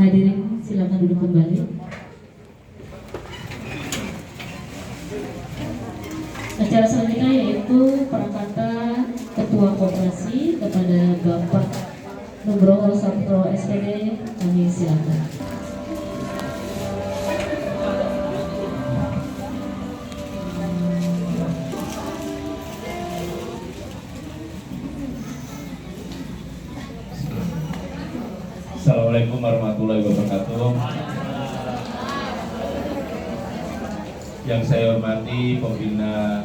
Hadirin silakan duduk kembali. Acara selanjutnya yaitu prakata Ketua Koperasi kepada Bapak Nugroho Saputro SPD, kami silakan. Assalamualaikum warahmatullahi wabarakatuh. Yang saya hormati Pembina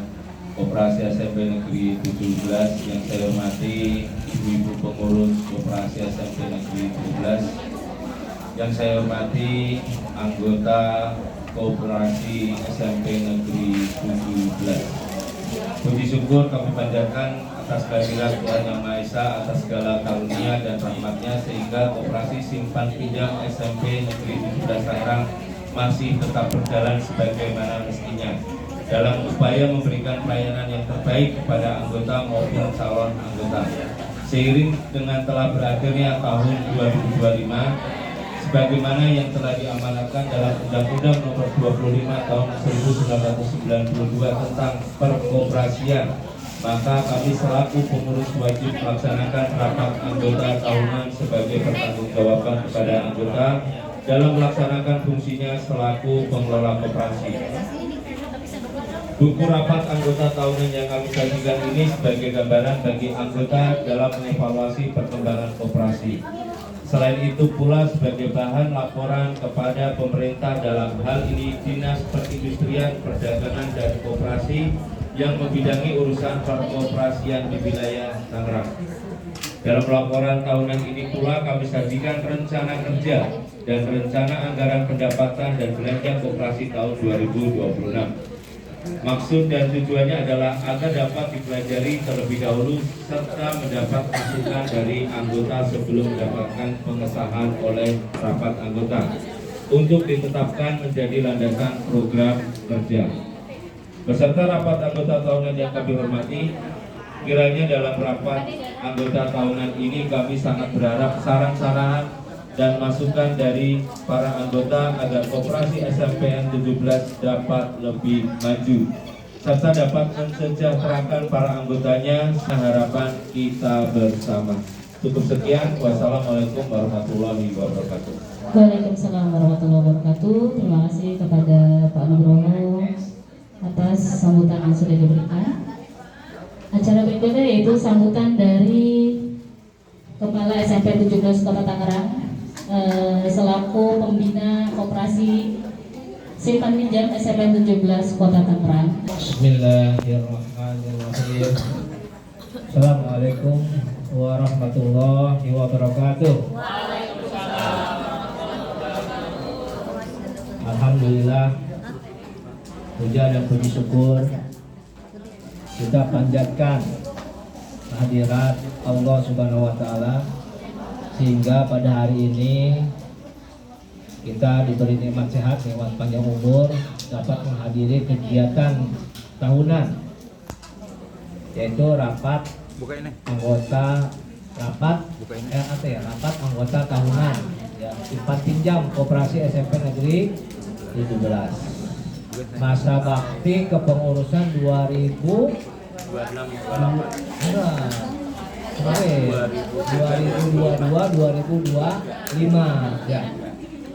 Koperasi SMP Negeri 17, yang saya hormati Ibu-ibu pengurus Koperasi SMP Negeri 17, yang saya hormati anggota Koperasi SMP Negeri 17. Puji syukur kami panjatkan atas kehadiran Tuhan Yang Maha Esa, atas segala karunia dan rahmatnya, sehingga Koperasi Simpan Pinjam SMP Negeri 17 Tangerang masih tetap berjalan sebagaimana mestinya dalam upaya memberikan pelayanan yang terbaik kepada anggota maupun calon anggota. Seiring dengan telah berakhirnya tahun 2025, sebagaimana yang telah diamanatkan dalam Undang-Undang Nomor 25 Tahun 1992 tentang Perkoperasian, maka kami selaku pengurus wajib melaksanakan rapat anggota tahunan sebagai pertanggungjawaban kepada anggota dalam melaksanakan fungsinya selaku pengelola koperasi. Buku rapat anggota tahunan yang kami sajikan ini sebagai gambaran bagi anggota dalam mengevaluasi perkembangan koperasi. Selain itu pula sebagai bahan laporan kepada pemerintah, dalam hal ini Dinas Perindustrian, Perdagangan dan Koperasi yang membidangi urusan perkoperasian di wilayah Tangerang. Dalam laporan tahunan ini pula kami sajikan rencana kerja dan rencana anggaran pendapatan dan belanja koperasi tahun 2026. Maksud dan tujuannya adalah agar dapat dipelajari terlebih dahulu serta mendapat masukan dari anggota sebelum mendapatkan pengesahan oleh rapat anggota untuk ditetapkan menjadi landasan program kerja. Beserta rapat anggota tahunan yang kami hormati, kiranya dalam rapat anggota tahunan ini kami sangat berharap saran-saran dan masukan dari para anggota agar Koperasi SMPN 17 dapat lebih maju serta dapat mensejahterakan para anggotanya, harapan kita bersama. Cukup sekian, wassalamualaikum warahmatullahi wabarakatuh. Waalaikumsalam warahmatullahi wabarakatuh. Terima kasih kepada Pak Nugroho atas sambutan yang sudah diberikan. Acara berikutnya yaitu sambutan dari Kepala SMP 17 Kota Tangerang selaku pembina koperasi simpan pinjam SMP 17 Kota Tangerang. Bismillahirrahmanirrahim. Assalamualaikum warahmatullahi wabarakatuh. Alhamdulillah, puja dan puji syukur kita panjatkan kehadirat Allah Subhanahu wa Ta'ala, sehingga pada hari ini kita diberi nikmat sehat, nikmat panjang umur, dapat menghadiri kegiatan tahunan, yaitu rapat anggota rapat anggota tahunan ya, simpan pinjam Koperasi SMP Negeri 17. Masa bakti kepengurusan 2022 2025 ya.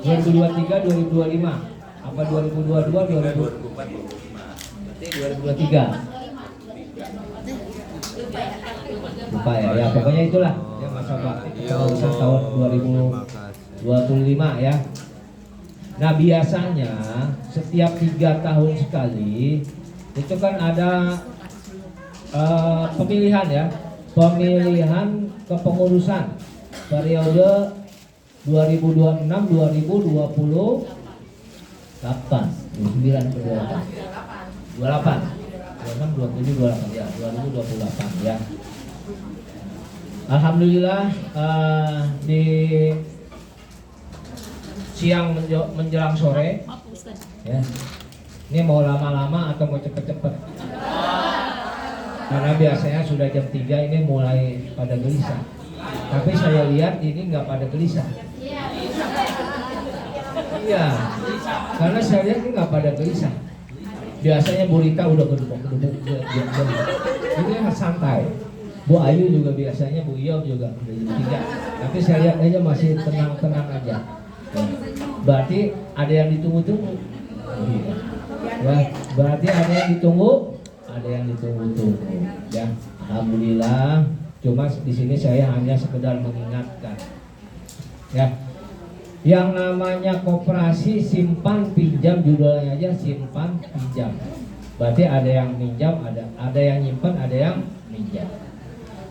2023 2025 apa 2022 2024 berarti 2023 lupa ya pokoknya itulah ya, masa bakti kepengurusan tahun 2025 ya. Nah biasanya setiap 3 tahun sekali itu kan ada pemilihan ya, pemilihan kepengurusan periode 2026 2028 29 ke 28 26 27 28 ya 2028 ya. Alhamdulillah di siang menjelang sore ya. Ini mau lama-lama atau mau cepet-cepet? Karena biasanya sudah jam 3 ini mulai pada gelisah. Tapi saya lihat ini nggak pada gelisah. Iya, karena saya lihat ini nggak pada gelisah. Biasanya Bu Rita udah gedung. Ini santai. Bu Ayu juga biasanya, Bu Iyo juga udah jam 3. Tapi saya lihat aja masih tenang-tenang aja. Berarti ada yang ditunggu-tunggu. Ya, berarti ada yang ditunggu, ada yang ditunggu-tunggu. Ya, alhamdulillah. Cuma di sini saya hanya sekedar mengingatkan. Ya, yang namanya koperasi simpan pinjam, judulnya aja simpan pinjam. Berarti ada yang minjam, ada yang nyimpan, ada yang minjam.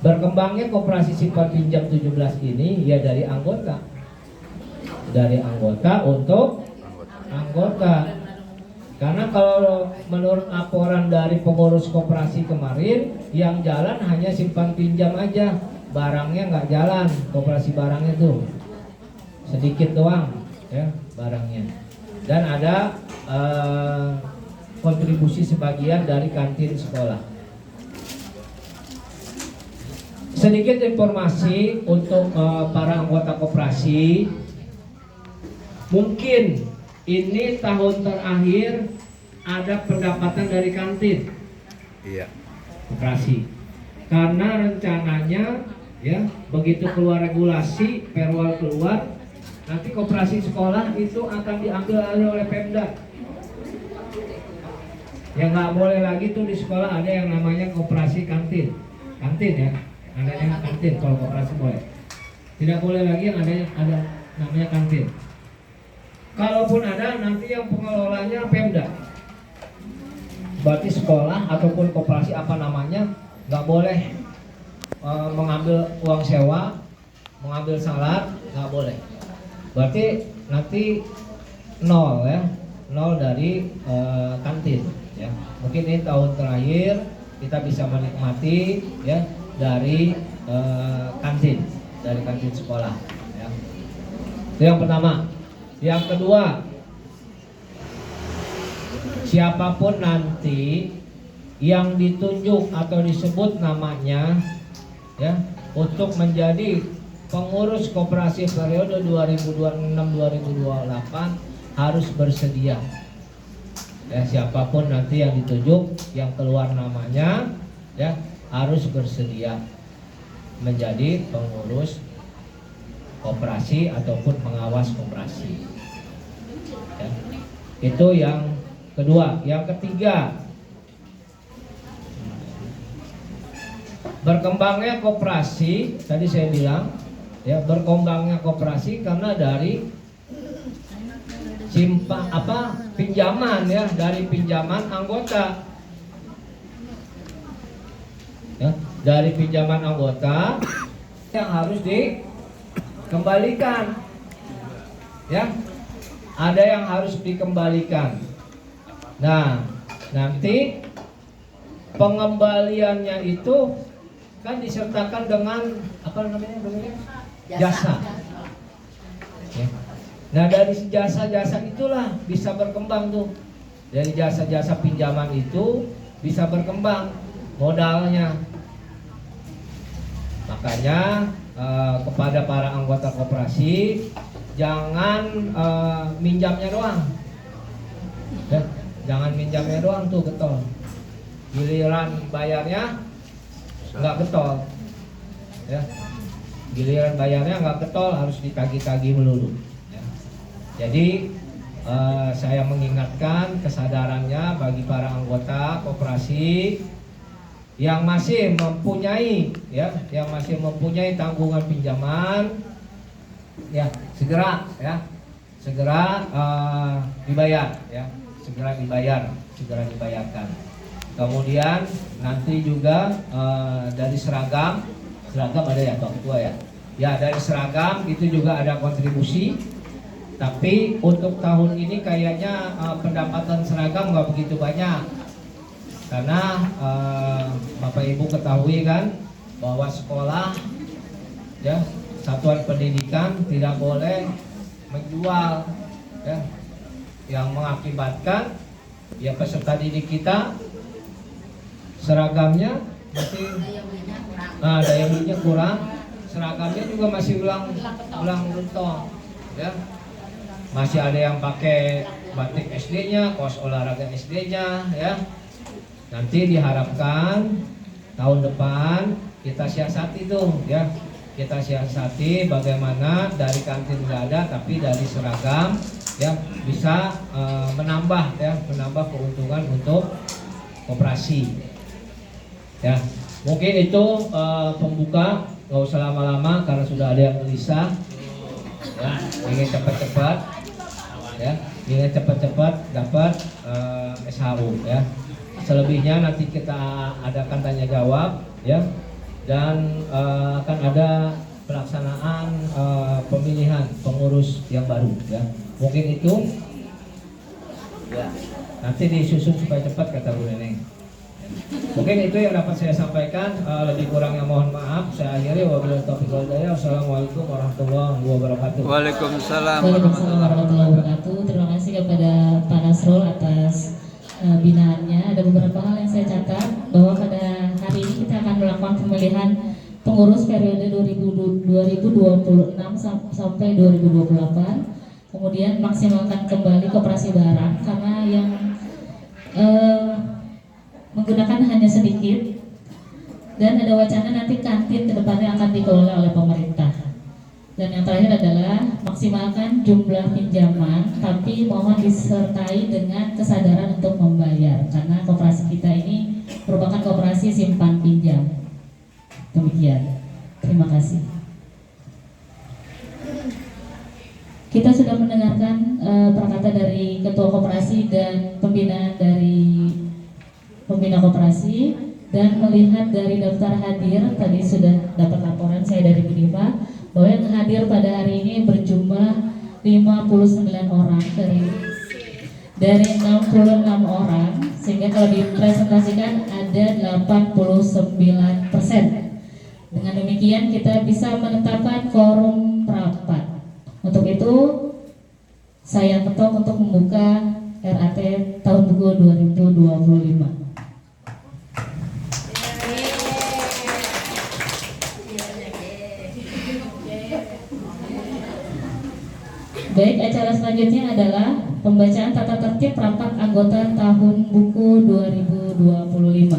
Berkembangnya koperasi simpan pinjam 17 ini ya dari anggota. Dari anggota untuk anggota. Karena kalau menurut laporan dari pengurus koperasi kemarin, yang jalan hanya simpan pinjam aja, barangnya nggak jalan. Koperasi barangnya tuh sedikit doang ya barangnya. Dan ada kontribusi sebagian dari kantin sekolah. Sedikit informasi untuk para anggota koperasi. Mungkin ini tahun terakhir ada pendapatan dari kantin. Iya. Koperasi. Karena rencananya ya begitu keluar regulasi, perwal keluar, nanti koperasi sekolah itu akan diambil alih oleh Pemda. Yang nggak boleh lagi tuh di sekolah ada yang namanya koperasi kantin. Kantin ya, adanya kantin kalau koperasi boleh. Tidak boleh lagi yang ada namanya kantin. Kalaupun ada, nanti yang pengelolanya Pemda. Berarti sekolah ataupun koperasi apa namanya nggak boleh mengambil uang sewa, mengambil salat, nggak boleh. Berarti nanti nol ya, nol dari kantin. Ya. Mungkin ini tahun terakhir kita bisa menikmati ya dari kantin sekolah. Ya. Itu yang pertama. Yang kedua, siapapun nanti yang ditunjuk atau disebut namanya ya untuk menjadi pengurus koperasi periode 2026-2028 harus bersedia. Ya, siapapun nanti yang ditunjuk, yang keluar namanya ya harus bersedia menjadi pengurus koperasi ataupun pengawas koperasi. Ya. Itu yang kedua. Yang ketiga, berkembangnya koperasi, tadi saya bilang ya, berkembangnya koperasi karena dari pinjaman ya, dari pinjaman anggota. Ya, dari pinjaman anggota yang harus dikembalikan. Ya. Ada yang harus dikembalikan. Nah, Nanti pengembaliannya itu kan disertakan dengan apa namanya? Jasa. Ya. Nah dari jasa-jasa itulah bisa berkembang tuh. Dari jasa-jasa pinjaman itu bisa berkembang modalnya. Makanya kepada para anggota koperasi jangan minjamnya doang. Ya, jangan minjamnya doang tuh getol. Giliran bayarnya nggak getol. Ya. Giliran bayarnya nggak getol, harus ditagih-tagih melulu. Ya. Jadi saya mengingatkan kesadarannya bagi para anggota koperasi yang masih mempunyai tanggungan pinjaman, ya segera dibayar, segera dibayarkan. Kemudian nanti juga dari seragam ada ya Pak Ketua ya. Ya dari seragam itu juga ada kontribusi. Tapi untuk tahun ini kayaknya pendapatan seragam nggak begitu banyak. Karena Bapak Ibu ketahui kan bahwa sekolah ya satuan pendidikan tidak boleh menjual ya, yang mengakibatkan ya peserta didik kita seragamnya masih daya belinya kurang, seragamnya juga masih ulang luntong ya. Masih ada yang pakai batik SD-nya, kaos olahraga SD-nya ya. Nanti diharapkan tahun depan kita siasati tuh ya. Kita siasati bagaimana dari kantin nggak ada tapi dari seragam ya bisa menambah keuntungan untuk koperasi. Ya, mungkin itu pembuka, nggak usah lama-lama karena sudah ada yang gelisah. Ya, ingin cepat-cepat dapat SHU ya. Selebihnya nanti kita adakan tanya jawab ya, dan akan ada pelaksanaan pemilihan pengurus yang baru ya. Mungkin itu ya. Nanti disusun supaya cepat kata Bu Neneng. Mungkin itu yang dapat saya sampaikan, lebih kurangnya mohon maaf. Saya akhiri, wabillahi taufiq wal hidayah. Wassalamualaikum warahmatullahi wabarakatuh. Waalaikumsalam warahmatullahi wabarakatuh. Terima kasih kepada Pak Nasrul atas binaannya. Ada beberapa hal yang saya catat bahwa pada hari ini kita akan melakukan pemilihan pengurus periode 2026 sampai 2028. Kemudian maksimalkan kembali koperasi barang karena yang menggunakan hanya sedikit, dan ada wacana nanti kantin kedepannya akan dikelola oleh pemerintah. Dan yang terakhir adalah maksimalkan jumlah pinjaman, tapi mohon disertai dengan kesadaran untuk membayar karena koperasi kita ini merupakan koperasi simpan pinjam. Demikian, terima kasih. Kita sudah mendengarkan perkata dari Ketua Koperasi dan pembinaan dari pembina koperasi, dan melihat dari daftar hadir tadi sudah dapat laporan saya dari Bu Diva bahwa yang hadir pada hari ini berjumlah 59 orang dari 66 orang, sehingga kalau dipresentasikan ada 89%. Dengan demikian kita bisa menetapkan quorum rapat. Untuk itu saya ketok untuk membuka RAT tahun buku 2025. Baik, acara selanjutnya adalah pembacaan tata tertib rapat anggota tahun buku 2025.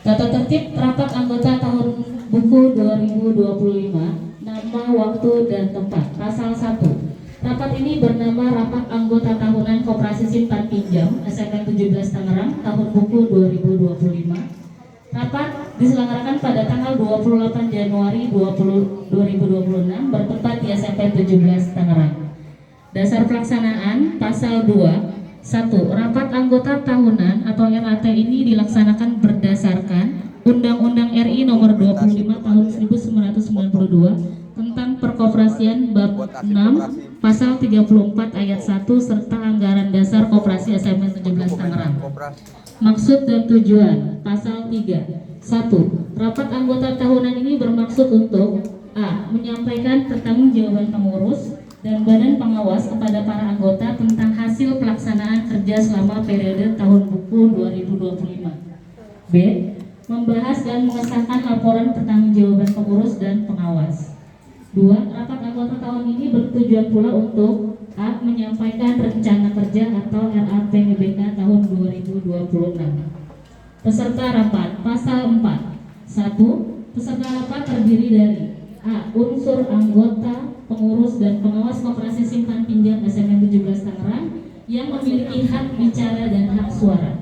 Tata tertib rapat anggota tahun buku 2025, nama, waktu, dan tempat. Pasal 1. Rapat ini bernama Rapat Anggota Tahunan Koperasi Simpan Pinjam SMN 17 Tangerang tahun buku 2025. Rapat diselenggarakan pada tanggal 28 Januari 2026 bertempat di SMP 17 Tangerang. Dasar pelaksanaan pasal 2. 1. Rapat anggota tahunan atau RAT ini dilaksanakan berdasarkan Undang-Undang RI Nomor 25 Tahun 1992 tentang Perkoperasian Bab 6 Pasal 34 ayat 1 serta anggaran dasar Koperasi SMN 17 Tangerang. Maksud dan tujuan Pasal 3. 1. Rapat anggota tahunan ini bermaksud untuk A. Menyampaikan pertanggungjawaban pengurus dan badan pengawas kepada para anggota tentang hasil pelaksanaan kerja selama periode tahun buku 2025. B. Membahas dan mengesahkan laporan pertanggungjawaban pengurus dan pengawas. 2. Rapat anggota tahun ini bertujuan pula untuk A. Menyampaikan rencana kerja atau RAPBK tahun 2026. Peserta rapat Pasal 4. 1. Peserta rapat terdiri dari A. Unsur anggota, pengurus, dan pengawas Koperasi Simpan Pinjam SMN 17 Tangerang yang memiliki hak bicara dan hak suara.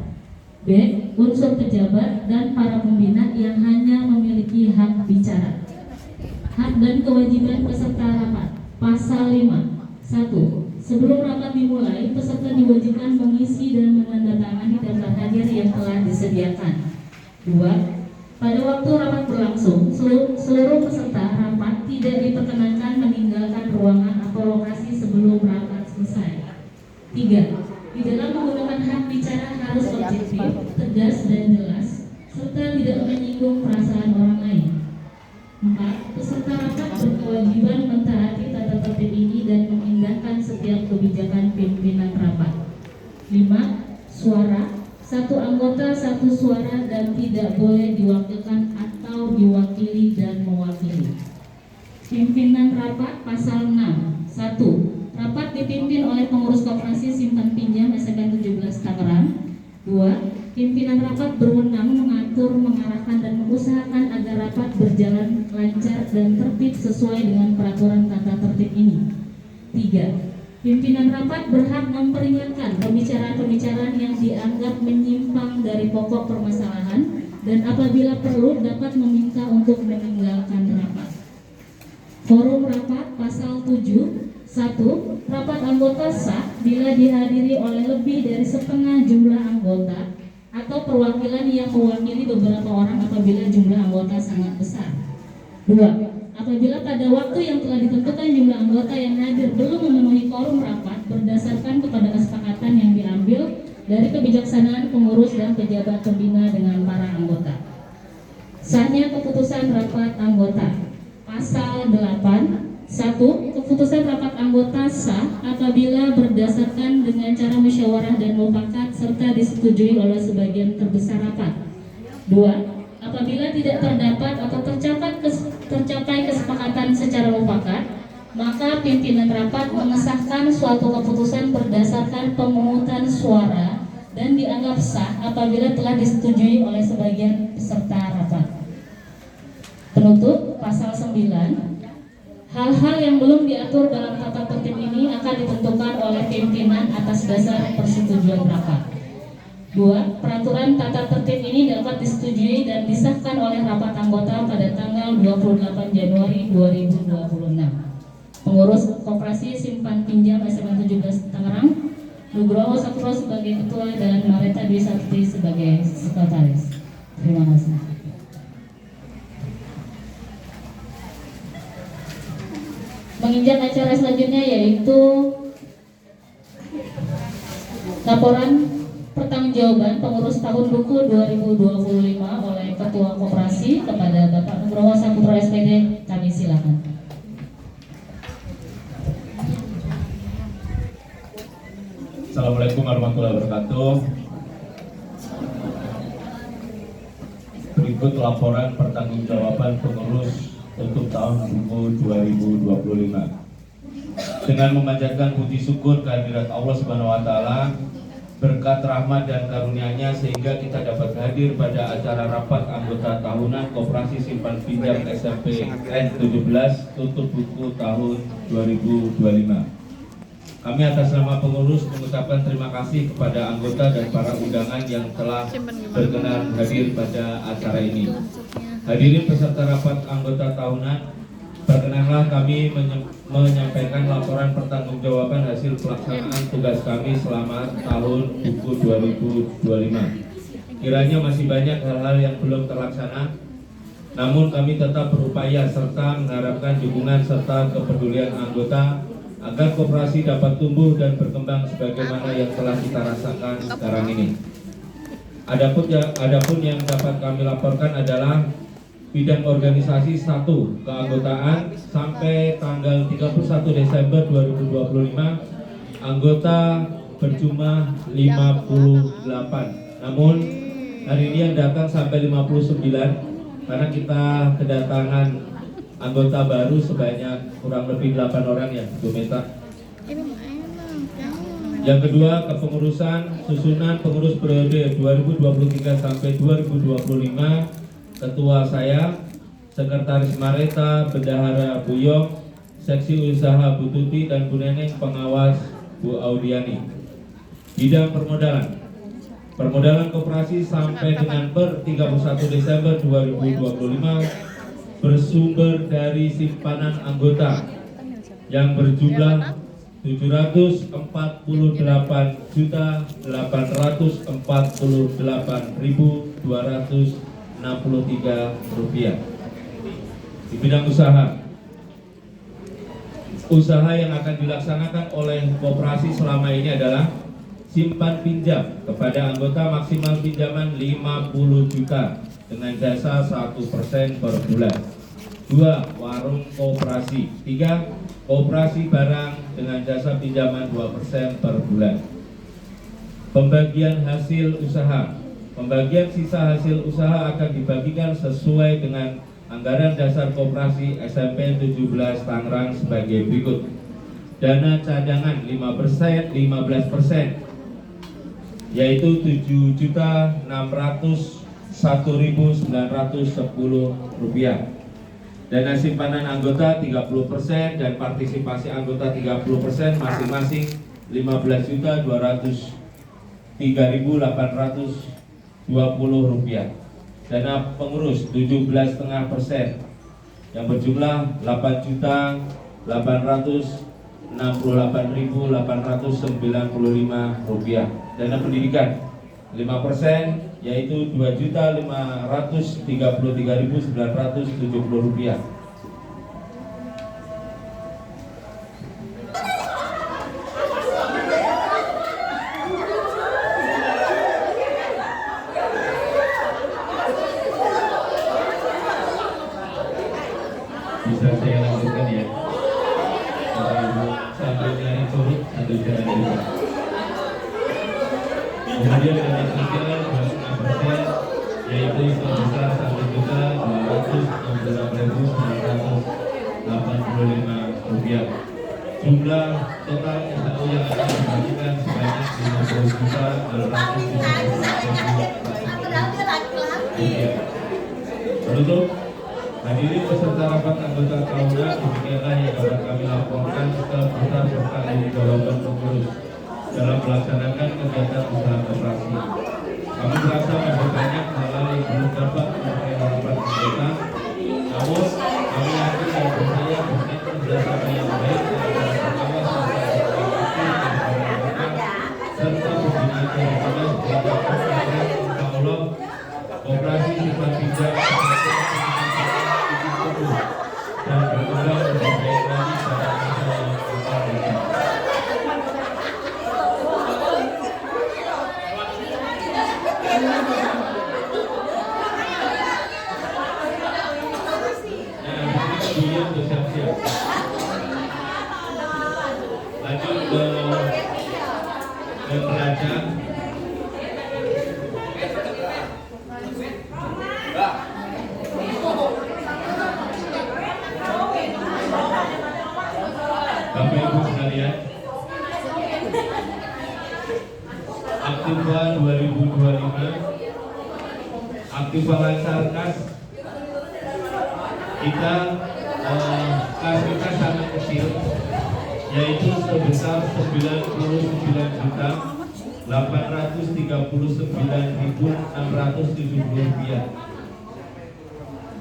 B. Unsur pejabat dan para pembina yang hanya memiliki hak bicara. Hak dan kewajiban peserta rapat Pasal 5. 1. Sebelum rapat dimulai, peserta diwajibkan mengisi dan menandatangani daftar hadir yang telah disediakan. 2. Pada waktu rapat berlangsung, seluruh peserta rapat tidak diperkenankan meninggalkan ruangan atau lokasi sebelum rapat selesai. 3. Di dalam menggunakan hak bicara harus objektif, tegas dan jelas, serta tidak menyinggung perasaan orang lain. 4. Peserta rapat berkewajiban mentaati tata tertib ini dan mengindahkan setiap kebijakan pimpinan rapat. 5. Suara. Satu anggota satu suara dan tidak boleh diwakilkan atau diwakili dan mewakili. Pimpinan rapat Pasal 6. 1. Rapat dipimpin oleh pengurus Koperasi Simpan Pinjam SMN 17 Tangerang. 2. Pimpinan rapat berwenang mengatur, mengarahkan, dan mengusahakan agar rapat berjalan lancar dan tertib sesuai dengan peraturan tata tertib ini. 3. Pimpinan rapat berhak memperingatkan pembicaraan-pembicaraan yang dianggap menyimpang dari pokok permasalahan dan apabila perlu dapat meminta untuk meninggalkan rapat. Forum rapat Pasal 7. 1. Rapat anggota sah bila dihadiri oleh lebih dari setengah jumlah anggota atau perwakilan yang mewakili beberapa orang apabila jumlah anggota sangat besar. 2. Apabila pada waktu yang telah ditentukan jumlah anggota yang hadir belum memenuhi quorum rapat berdasarkan kepada kesepakatan yang diambil dari kebijaksanaan pengurus dan pejabat pembina dengan para anggota. Sahnya keputusan rapat anggota Pasal 8. 1. Keputusan rapat anggota sah apabila berdasarkan dengan cara musyawarah dan mufakat serta disetujui oleh sebagian terbesar rapat. 2. Apabila tidak terdapat atau tercapai kesepakatan secara mufakat, maka pimpinan rapat mengesahkan suatu keputusan berdasarkan pemungutan suara dan dianggap sah apabila telah disetujui oleh sebagian peserta rapat. Penutup Pasal 9. Hal-hal yang belum diatur dalam tata tertib ini akan ditentukan oleh pimpinan atas dasar persetujuan rapat. 2. Peraturan tata tertib ini dapat disetujui dan disahkan oleh rapat anggota pada tanggal 28 Januari 2026. Pengurus Koperasi Simpan Pinjam SMN 17 Tangerang, Nugroho Sakuro sebagai Ketua dan Mareta Dwi Sakti sebagai Sekretaris. Terima kasih. Menginjak acara selanjutnya yaitu laporan pertanggungjawaban pengurus tahun buku 2025 oleh Ketua Koperasi kepada Bapak Nugroho Saputra SPD. Kami silakan. Assalamualaikum warahmatullahi wabarakatuh. Berikut laporan pertanggungjawaban pengurus untuk tahun buku 2025. Dengan memanjatkan puji syukur kehadirat Allah Subhanahu wa taala, berkat rahmat dan karunia-Nya sehingga kita dapat hadir pada acara rapat anggota tahunan Koperasi Simpan Pinjam SMPN 17 tutup buku tahun 2025. Kami atas nama pengurus mengucapkan terima kasih kepada anggota dan para undangan yang telah berkenan hadir pada acara ini. Hadirin peserta rapat anggota tahunan, perkenanlah kami menyampaikan laporan pertanggungjawaban hasil pelaksanaan tugas kami selama tahun buku 2025. Kiranya masih banyak hal-hal yang belum terlaksana, namun kami tetap berupaya serta mengharapkan dukungan serta kepedulian anggota agar koperasi dapat tumbuh dan berkembang sebagaimana yang telah kita rasakan sekarang ini. Adapun yang dapat kami laporkan adalah bidang organisasi 1, keanggotaan sampai tanggal 31 Desember 2025 anggota berjumlah 58. Namun hari ini yang datang sampai 59 karena kita kedatangan anggota baru sebanyak kurang lebih 8 orang ya, Bu Meta. Yang kedua, kepengurusan susunan pengurus periode 2023 sampai 2025. Ketua saya, Sekretaris Mareta, Bendahara Bu Yong, Seksi Usaha Bu Tuti, dan Bu Neneng, Pengawas Bu Audiani. Bidang permodalan. Permodalan koperasi sampai dengan per 31 Desember 2025 bersumber dari simpanan anggota yang berjumlah 748.848.263 rupiah. Di bidang usaha yang akan dilaksanakan oleh koperasi selama ini adalah simpan pinjam kepada anggota maksimal pinjaman 50 juta dengan jasa 1% per bulan. 2. Warung koperasi. 3. Koperasi barang dengan jasa pinjaman 2% per bulan. Pembagian hasil usaha. Pembagian sisa hasil usaha akan dibagikan sesuai dengan anggaran dasar koperasi SMP 17 Tangerang sebagai berikut. Dana cadangan 15% yaitu 7.601.910 rupiah. Dana simpanan anggota 30% dan partisipasi anggota 30% masing-masing 15.203.820 rupiah. Dana pengurus 17,5% yang berjumlah 8.868.895 rupiah. Dana pendidikan 5% yaitu 2.533.970 rupiah. Bisa saya lanjutkan ya. Sambil nyari turut sambil jalan juga. Kemudian dana sosial 2,5% yaitu sebesar 1.266.985 rupiah. Jumlah total SAU yang akan dibagikan sebanyak 50.950.000 rupiah. Penutup, hadirin peserta rapat anggota tahunan, demikianlah yang dapat kami laporkan seputar bertanggung jawaban pengurus dalam melaksanakan kegiatan usaha koperasi. Kami merasa masih banyak hal yang belum dapat dilakukan rapat anggota, namun kami yakin dan percaya berkat kerjasama yang baik antara pengawas serta pembinaan komunitas sehingga insya Allah koperasi simpan pinjam dan berkembang lebih baik lagi pada masa yang akan datang. Kemudian bersiap-siap. Lanjut ke neraca. Bapak Ibu sekalian, Aktiva 2025, Aktiva Lancar Kas, kita kas kita sangat kecil, yaitu sebesar 99.839.670 rupiah.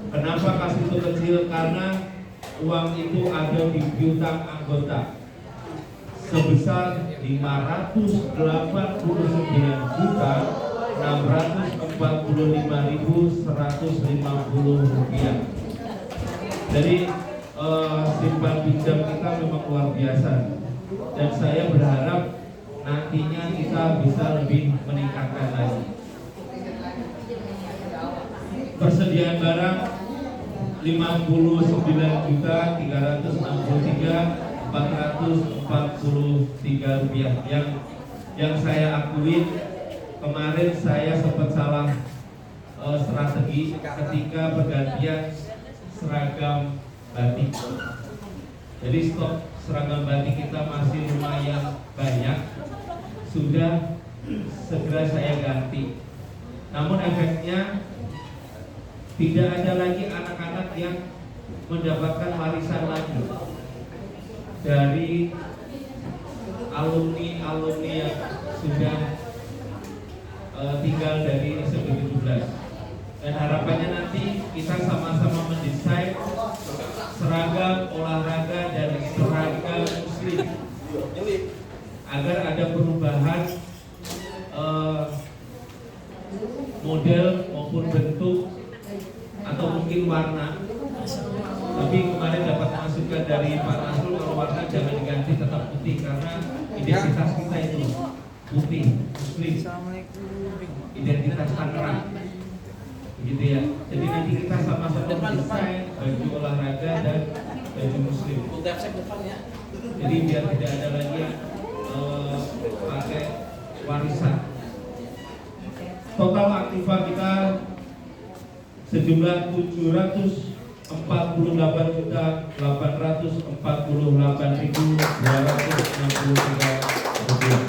Kenapa kas itu kecil? Karena uang itu ada di piutang anggota sebesar 589.645.150 rupiah. Jadi simpan pinjam kita memang luar biasa, dan saya berharap nantinya kita bisa lebih meningkatkan lagi. Persediaan barang 59.363.443 rupiah. Yang saya akui kemarin saya sempat salah strategi ketika pergantian seragam batik. Jadi stok seragam batik kita masih lumayan banyak, sudah segera saya ganti. Namun efeknya tidak ada lagi anak-anak yang mendapatkan warisan lagi dari alumni yang sudah tinggal dari SMB 17. Dan harapannya nanti kita sama-sama mendesain seragam olahraga dan seragam muslim agar ada perubahan model maupun bentuk atau mungkin warna. Tapi kemarin dapat masukan dari Pak Nasrul, kalau warna jangan diganti, tetap putih, karena identitas kita itu putih muslim, identitas Tangerang, begitu ya. Jadi nanti kita sama-sama mendesain baju olahraga dan baju muslim. Jadi biar tidak ada lagi yang pakai warisan. Total aktiva kita sejumlah 704.848.263 rupiah.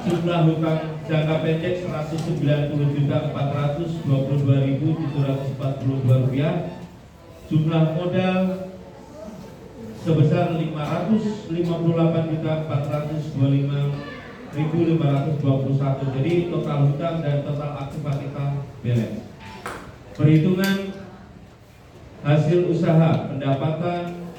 Jumlah hutang jangka pendek 190.422.742 rupiah. Jumlah modal sebesar 558.425.521. Jadi total hutang dan total aktiva kita beres. Perhitungan hasil usaha pendapatan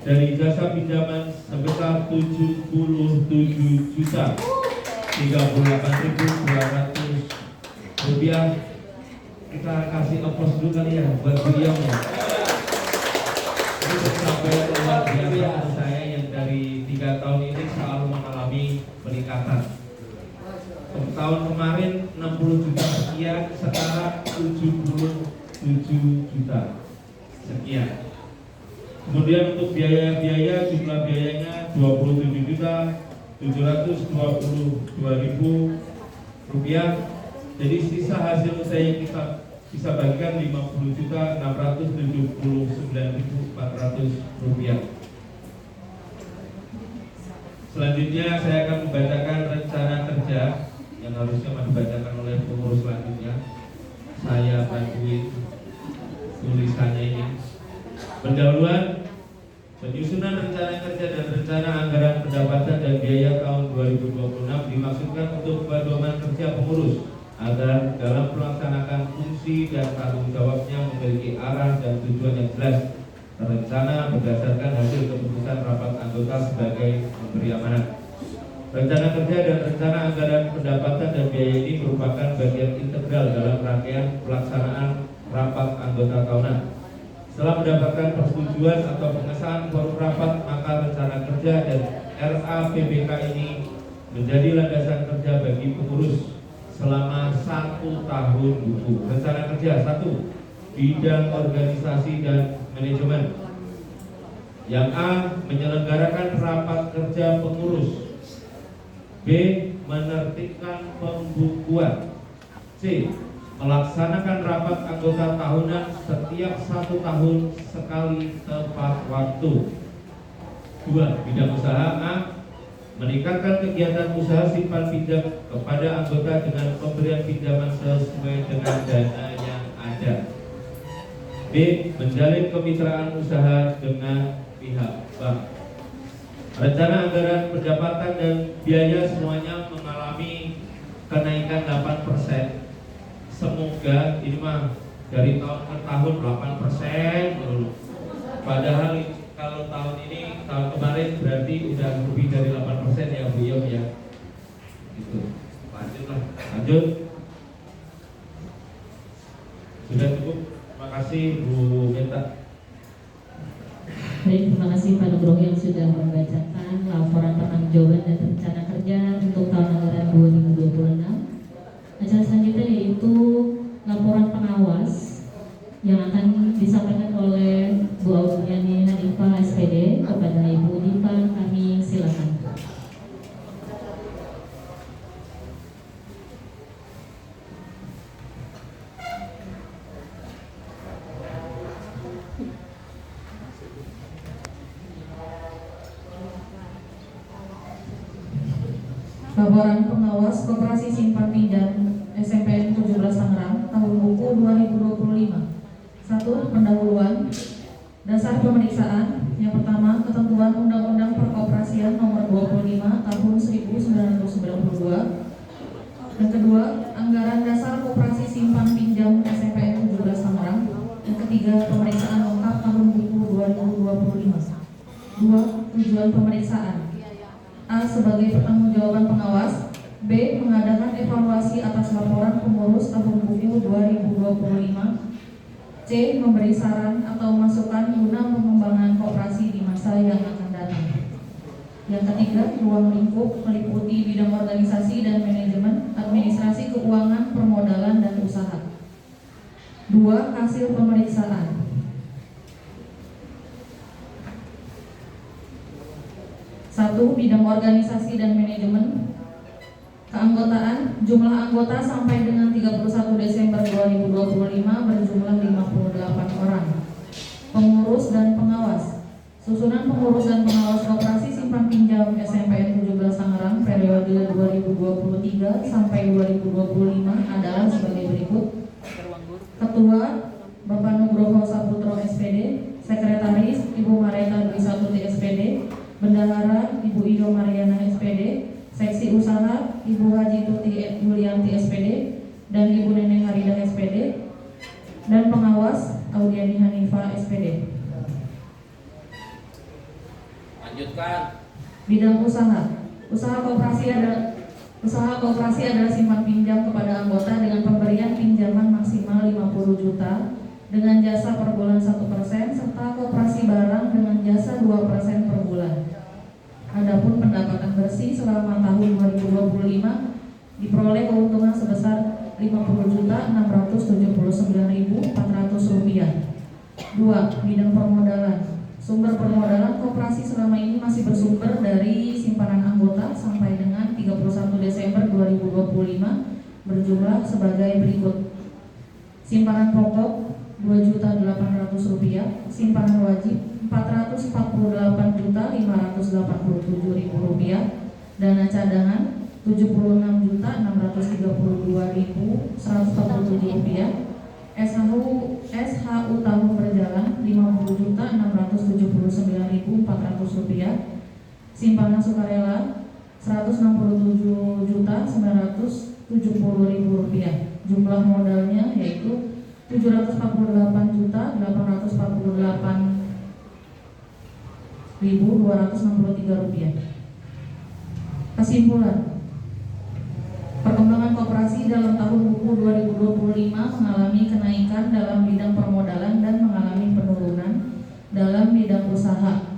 dari jasa pinjaman sebesar 77.038.200 rupiah. Kita kasih aplaus dulu kali ya buat beliau ya. Ini pencapaian luar biasa untuk saya yang dari 3 tahun ini selalu mengalami peningkatan. Tahun kemarin 60 juta sekian, sekarang 77 juta sekian. Kemudian untuk biaya-biaya, jumlah biayanya 27.722.000 rupiah. Jadi sisa hasil usaha yang kita bisa bagikan 50.679.400 rupiah. Selanjutnya saya akan membacakan rencana kerja yang harusnya dibacakan oleh pengurus selanjutnya. Saya bantuin tulisannya ini. Pendahuluan, penyusunan rencana kerja dan rencana anggaran pendapatan dan biaya tahun 2026 dimaksudkan untuk pedoman kerja pengurus agar dalam melaksanakan fungsi dan tanggung jawabnya memiliki arah dan tujuan yang jelas, terencana berdasarkan hasil keputusan rapat anggota sebagai pemberi amanat. Rencana kerja dan rencana anggaran pendapatan dan biaya ini merupakan bagian integral dalam rangkaian pelaksanaan rapat anggota tahunan. Setelah mendapatkan persetujuan atau pengesahan forum rapat, maka rencana kerja dan RAPBK ini menjadi landasan kerja bagi pengurus selama 1 tahun buku. Rencana kerja 1. Bidang organisasi dan manajemen. Yang A. Menyelenggarakan rapat kerja pengurus. B. Menertibkan pembukuan. C. Melaksanakan rapat anggota tahunan setiap 1 tahun sekali tepat waktu. 2. Bidang usaha. A. Meningkatkan kegiatan usaha simpan pinjam kepada anggota dengan pemberian pinjaman sesuai dengan dana yang ada. B. Menjalin kemitraan usaha dengan pihak bank. Rencana anggaran pendapatan dan biaya semuanya mengalami kenaikan 8%. Semoga ini mah dari tahun ke tahun 8% dulu. Padahal kalau tahun ini, tahun kemarin berarti udah lebih dari 8% ya Bu Yom ya. Gitu. Lanjutlah, lanjut. Sudah cukup. Terima kasih Bu Meta. yang akan disampaikan oleh Bu Audiani Hanifah SPD kepada Ibu Dipa, kami silakan. Laporan pengawas Koperasi Simpan Pinjam SMPN 17 Tangerang tahun buku 2025. 1. Pendahuluan. Dasar pemeriksaan. Yang pertama, ketentuan Undang-Undang Perkoperasian Nomor 25 Tahun 1992. Yang kedua, anggaran dasar Koperasi Simpan Pinjam SMPN 17 Tangerang. Yang ketiga, pemeriksaan lengkap tahun buku 2025. 2. Tujuan pemeriksaan. A. Sebagai pertanggungjawaban pengawas. B. Mengadakan evaluasi atas laporan pengurus tahun buku 2025. C. Memberi saran atau masukan guna pengembangan koperasi di masa yang akan datang. Yang ketiga, ruang lingkup meliputi bidang organisasi dan manajemen, administrasi keuangan, permodalan, dan usaha. 2. Hasil pemeriksaan. 1. Bidang organisasi dan manajemen. Keanggotaan. Jumlah anggota sampai dengan 31 Desember 2025 berjumlah 58 orang. Pengurus dan pengawas. Susunan pengurus dan pengawas Koperasi Simpan Pinjam SMPN 17 Tangerang periode 2023 sampai 2025 adalah sebagai berikut. Ketua Bapak Nugroho Saputro SPD, Sekretaris Ibu Mareta Dwi Satuti SPD, Bendahara Ibu Ido Mariana SPD, Seksi Usaha Ibu Haji Tuti Yulianti SPD, dan Ibu Neneng Harida SPD, dan pengawas Audiani Hanifah SPD. Lanjutkan. Bidang usaha. Usaha koperasi adalah simpan pinjam kepada anggota dengan pemberian pinjaman maksimal 50 juta dengan jasa per bulan 1% serta koperasi barang dengan jasa 2% per bulan. Adapun pendapatan bersih selama tahun 2025 diperoleh keuntungan sebesar Rp50.679.400. 2. Bidang permodalan. Sumber permodalan koperasi selama ini masih bersumber dari simpanan anggota sampai dengan 31 Desember 2025 berjumlah sebagai berikut. Simpanan pokok Rp2.800.000, simpanan wajib Rp48.587.000, dana cadangan Rp76.632.147, SHU tahun berjalan Rp50.679.400, simpanan sukarela Rp167.970.000. Jumlah modalnya yaitu Rp748.848.263. Kesimpulan. Perkembangan koperasi dalam tahun buku 2025 mengalami kenaikan dalam bidang permodalan dan mengalami penurunan dalam bidang usaha.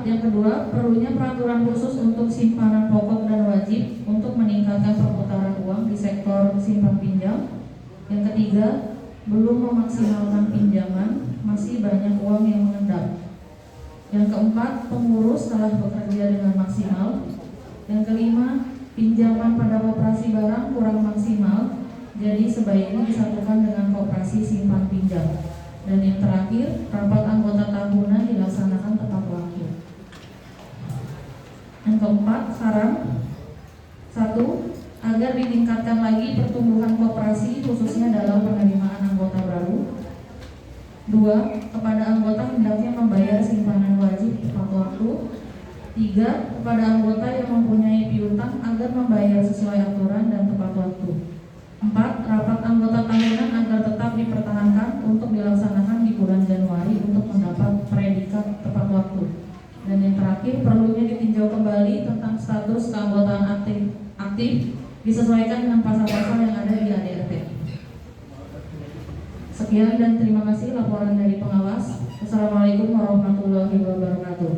Yang kedua, perlunya peraturan khusus untuk simpanan pokok dan wajib untuk meningkatkan perputaran uang di sektor simpan pinjam. Yang ketiga, belum memaksimalkan pinjaman, masih banyak uang yang mengendap. Yang keempat, pengurus telah bekerja dengan maksimal. Yang kelima, pinjaman pada koperasi barang kurang maksimal, jadi sebaiknya disatukan dengan koperasi simpan pinjam. Dan yang terakhir, rapat anggota tahunan dilaksanakan tepat waktu. Yang keempat, saran. 1. Agar ditingkatkan lagi pertumbuhan koperasi khususnya dalam penerimaan anggota baru. 2. Kepada anggota hendaknya membayar simpanan wajib tepat waktu. 3. Kepada anggota yang mempunyai piutang agar membayar sesuai aturan dan tepat waktu. 4. Rapat anggota tahunan agar tetap dipertahankan untuk dilaksanakan di bulan Januari untuk mendapat predikat tepat waktu. Dan yang terakhir, perlunya ditinjau kembali tentang status keanggotaan aktif disesuaikan dengan pasal-pasal yang ada di ADRT. Sekian dan terima kasih laporan dari pengawas. Wassalamualaikum warahmatullahi wabarakatuh.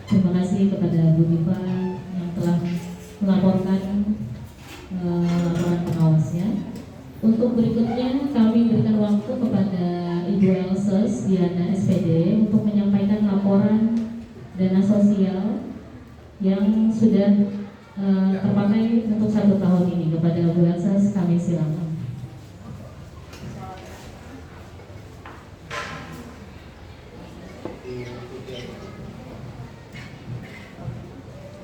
Terima kasih kepada Bu Dipa yang telah melaporkan dana SPD untuk menyampaikan laporan dana sosial yang sudah terpakai untuk 1 tahun ini kepada Bu Elsa. Kami silakan.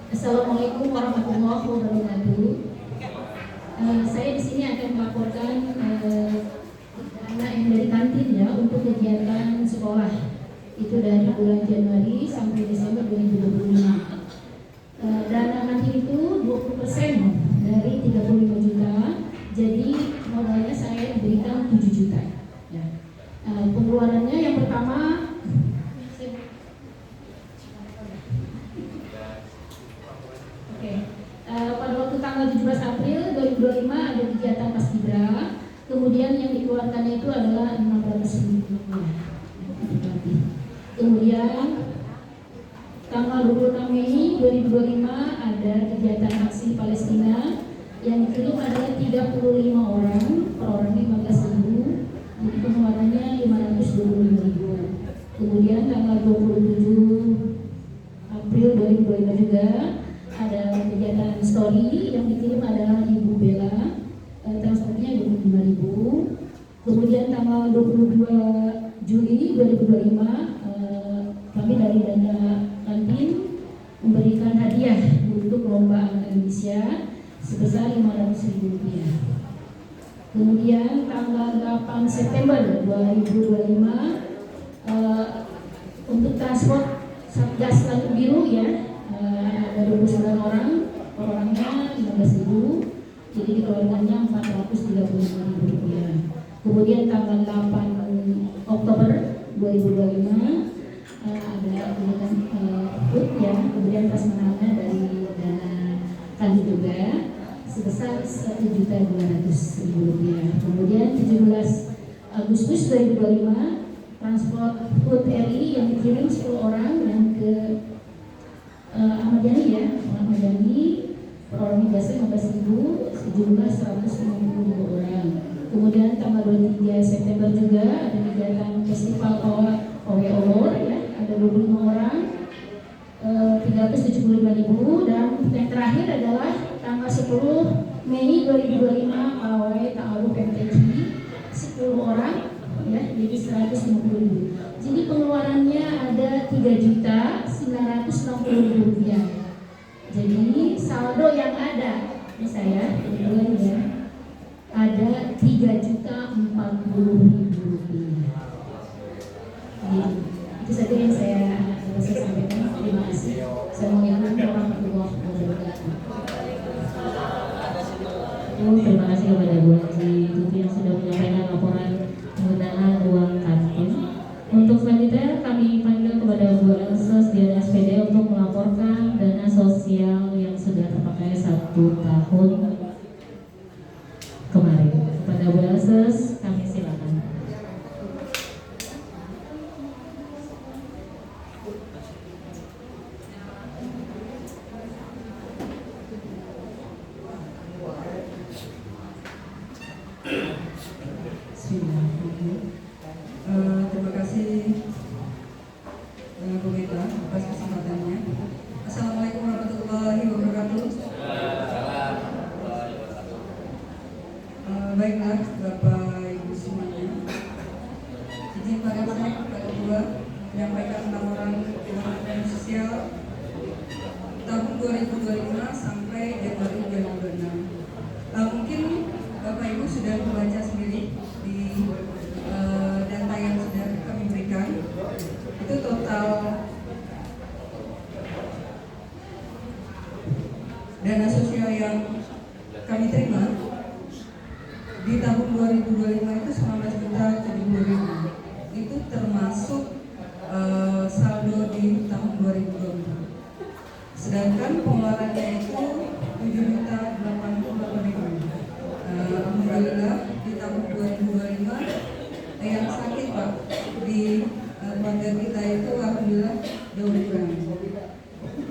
Assalamualaikum warahmatullahi wabarakatuh. Saya di sini akan melaporkan dana yang dari kantin ya untuk kegiatan sekolah itu dari bulan Januari sampai Desember 2025. Dana kantin itu 20% dari 35 juta, jadi modalnya saya diberikan 7 juta. Ya. Pengeluarannya yang pertama, pada waktu tanggal 17 April 2025 ada kegiatan Paskibra, kemudian yang dikeluarkannya itu adalah 600.000 rupiah. Kemudian tanggal 26 Mei 2025 ada kegiatan aksi Palestina yang dikirim adalah 35 orang, per orangnya 15.000, jadi pengeluarannya 525.000. Kemudian tanggal 27 April 2025 juga ada kegiatan story yang dikirim adalah Ibu Bella, transportnya 25.000. Kemudian tanggal 22 Juli 2025 kami dari dana kantin memberikan hadiah untuk lomba anak Indonesia sebesar 500.000 rupiah. Kemudian tanggal 8 September 2025 untuk transport Satgas Lampu Biru ya, ada 29 orang, per orangnya 15.000, jadi dikeluarkannya 435.000 rupiah. Kemudian tanggal 8 Oktober 2025 ada kegiatan food ya, kemudian prasmanan dari dana kami juga sebesar 1.200.000 rupiah. Kemudian 17 Agustus 2025 transport food RI yang dikirim 10 orang yang ke Ahmad Yani ya, Ahmad Yani, per orangnya biasa 15.000, sejumlah 150.000 orang. Kemudian tanggal 23 September juga ada kegiatan festival Pawe Olor ya, ada 25 orang, 375.000. Dan yang terakhir adalah tanggal 10 Mei 2025 Pawe Ta'aruf MTQ 10 orang ya, jadi 150.000. Jadi pengeluarannya ada 3.960.000 rupiah. Jadi saldo yang ada ini saya kebetulan ya ada 3.040.000 rupiah. Jadi itu saja yang saya sampaikan. Terima kasih. Assalamualaikum warahmatullahi wabarakatuh. Terima kasih kepada Bu Haji Tuti yang sudah menyampaikan laporan penggunaan uang kantin. Untuk selanjutnya kami panggil kepada Bu Elsa di SPD untuk melaporkan dana sosial yang sudah terpakai 1 tahun kemarin. Kepada Bu Elsa kami silakan. Terima kasih Bu Mita atas kesempatannya. Assalamualaikum warahmatullahi wabarakatuh. Baiklah Bapak Ibu semuanya, izin pada saya Pak Ketua menyampaikan laporan pengeluaran sosial tahun 2025 sampai Januari 2026. Mungkin Bapak Ibu sudah membaca sendiri di data yang sudah kami berikan. Itu total dana sosial yang kami terima di tahun 2025 itu 19.070.000. Itu termasuk saldo di tahun 2024. Sedangkan pengeluarannya itu 7.088.000. Alhamdulillah di tahun 2025 yang sakit Pak di keluarga kita itu alhamdulillah jauh kurang.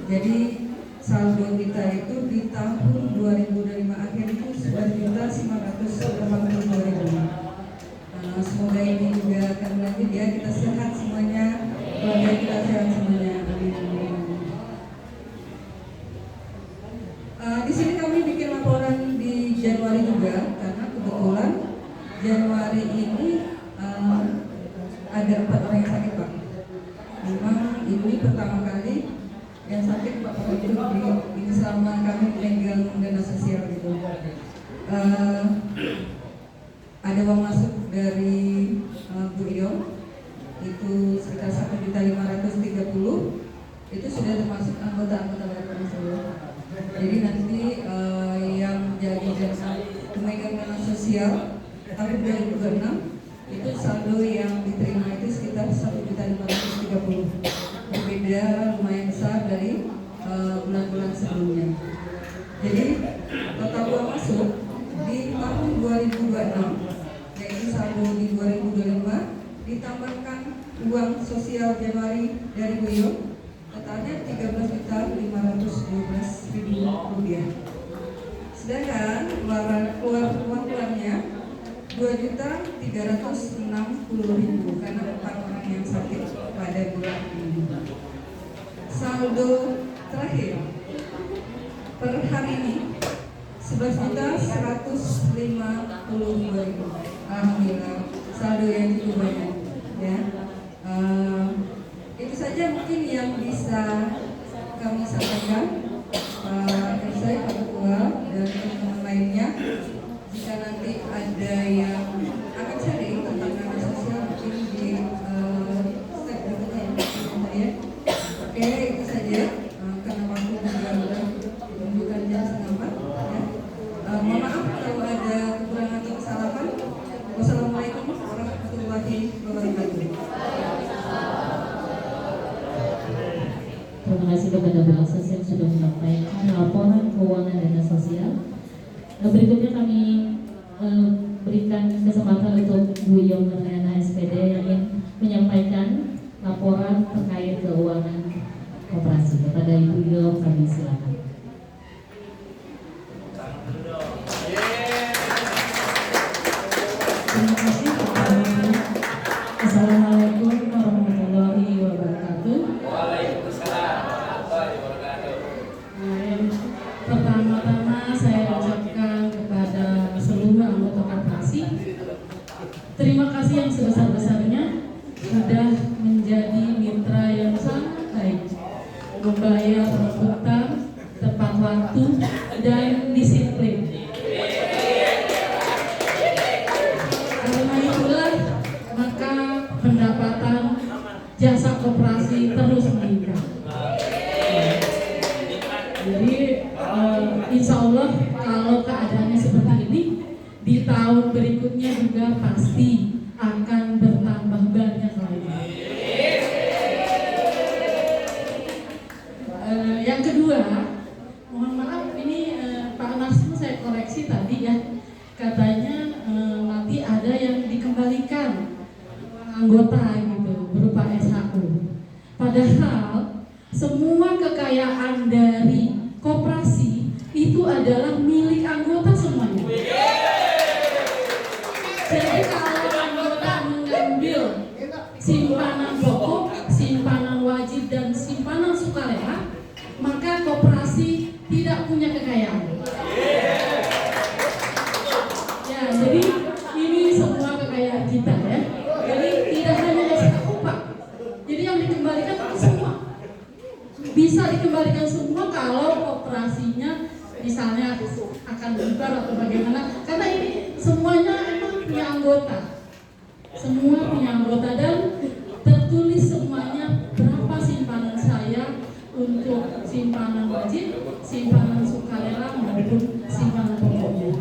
Jadi saldo kita itu di tahun 2025 akhir itu 11.582.000. Semoga ini juga akan berlanjut ya, kita sehat semuanya, keluarga kita sehat semuanya. Amin. Di sini kami bikin laporan di Januari juga karena kebetulan Januari ini ada 4 orang yang sakit Pak. Memang ini pertama kali yang sakit Pak itu ini selama kami memegang dana sosial gitu. Ada uang masuk dari Bu Ion itu sekitar 1.530.000, itu sudah termasuk anggota-anggota laporan saya. Jadi nanti yang jadi pemegang dana sosial tahun 2026 itu saldo yang diterima itu sekitar 1.530.000, berbeda lumayan besar dari bulan-bulan sebelumnya. Jadi total uang masuk di tahun 2026 yaitu saldo di 2025 ditambahkan uang sosial Januari dari Buyo totalnya 13.512.000 rupiah. Sedangkan keluarnya 2.360.000 karena 4 orang yang sakit pada bulan ini. Saldo terakhir per hari ini 11.152.000. Alhamdulillah, saldo yang cukup banyak ya. Itu saja mungkin yang bisa kami sampaikan, saya Pak Ketua dan teman-teman lainnya. Jika nanti ada yang akan sharing tentang dana sosial mungkin di step berikutnya ya. Oke, itu saja karena waktu juga sudah menunjukkan jam 3:30 ya. Mohon maaf kalau ada kekurangan atau kesalahan. Wassalamualaikum warahmatullahi wabarakatuh. Terima kasih kepada Bu Akses yang sudah menyampaikan laporan keuangan dana sosial. Berikutnya kami berikan kesempatan untuk Bu Yomeriana SPD yang ingin menyampaikan laporan terkait keuangan koperasi. Kepada Ibu Yom, kami silakan. Terima kasih. Assalamualaikum warahmatullahi wabarakatuh. Pertama-tama saya ucapkan kepada seluruh anggota koperasi terima kasih yang sebesar-besarnya sudah menjadi mitra yang sangat baik, membayar utang tepat waktu dan disiplin. Karena itulah maka pendapatan jasa koperasi terus meningkat. Jadi insya Allah kalau keadaannya seperti ini di tahun berikutnya juga pasti akan bertambah banyak lagi. Yang kedua, mohon maaf ini Pak Narsim saya koreksi tadi ya, katanya nanti ada yang dikembalikan anggota gitu berupa SHU. Padahal semua kekayaan dari koperasi itu adalah milik anggota semuanya. Jadi kalau anggota mengambil simpanan pokok, simpanan wajib dan simpanan sukarela, maka koperasi tidak punya kekayaan. Ya, jadi ini semua kekayaan kita ya. Jadi tidak hanya SHU Pak. Jadi yang dikembalikan itu semua. Bisa dikembalikan semua kalau operasinya misalnya akan bubar atau bagaimana, karena ini semuanya emang punya anggota, semua punya anggota dan tertulis semuanya berapa simpanan saya untuk simpanan wajib, simpanan sukarela maupun simpanan pokoknya.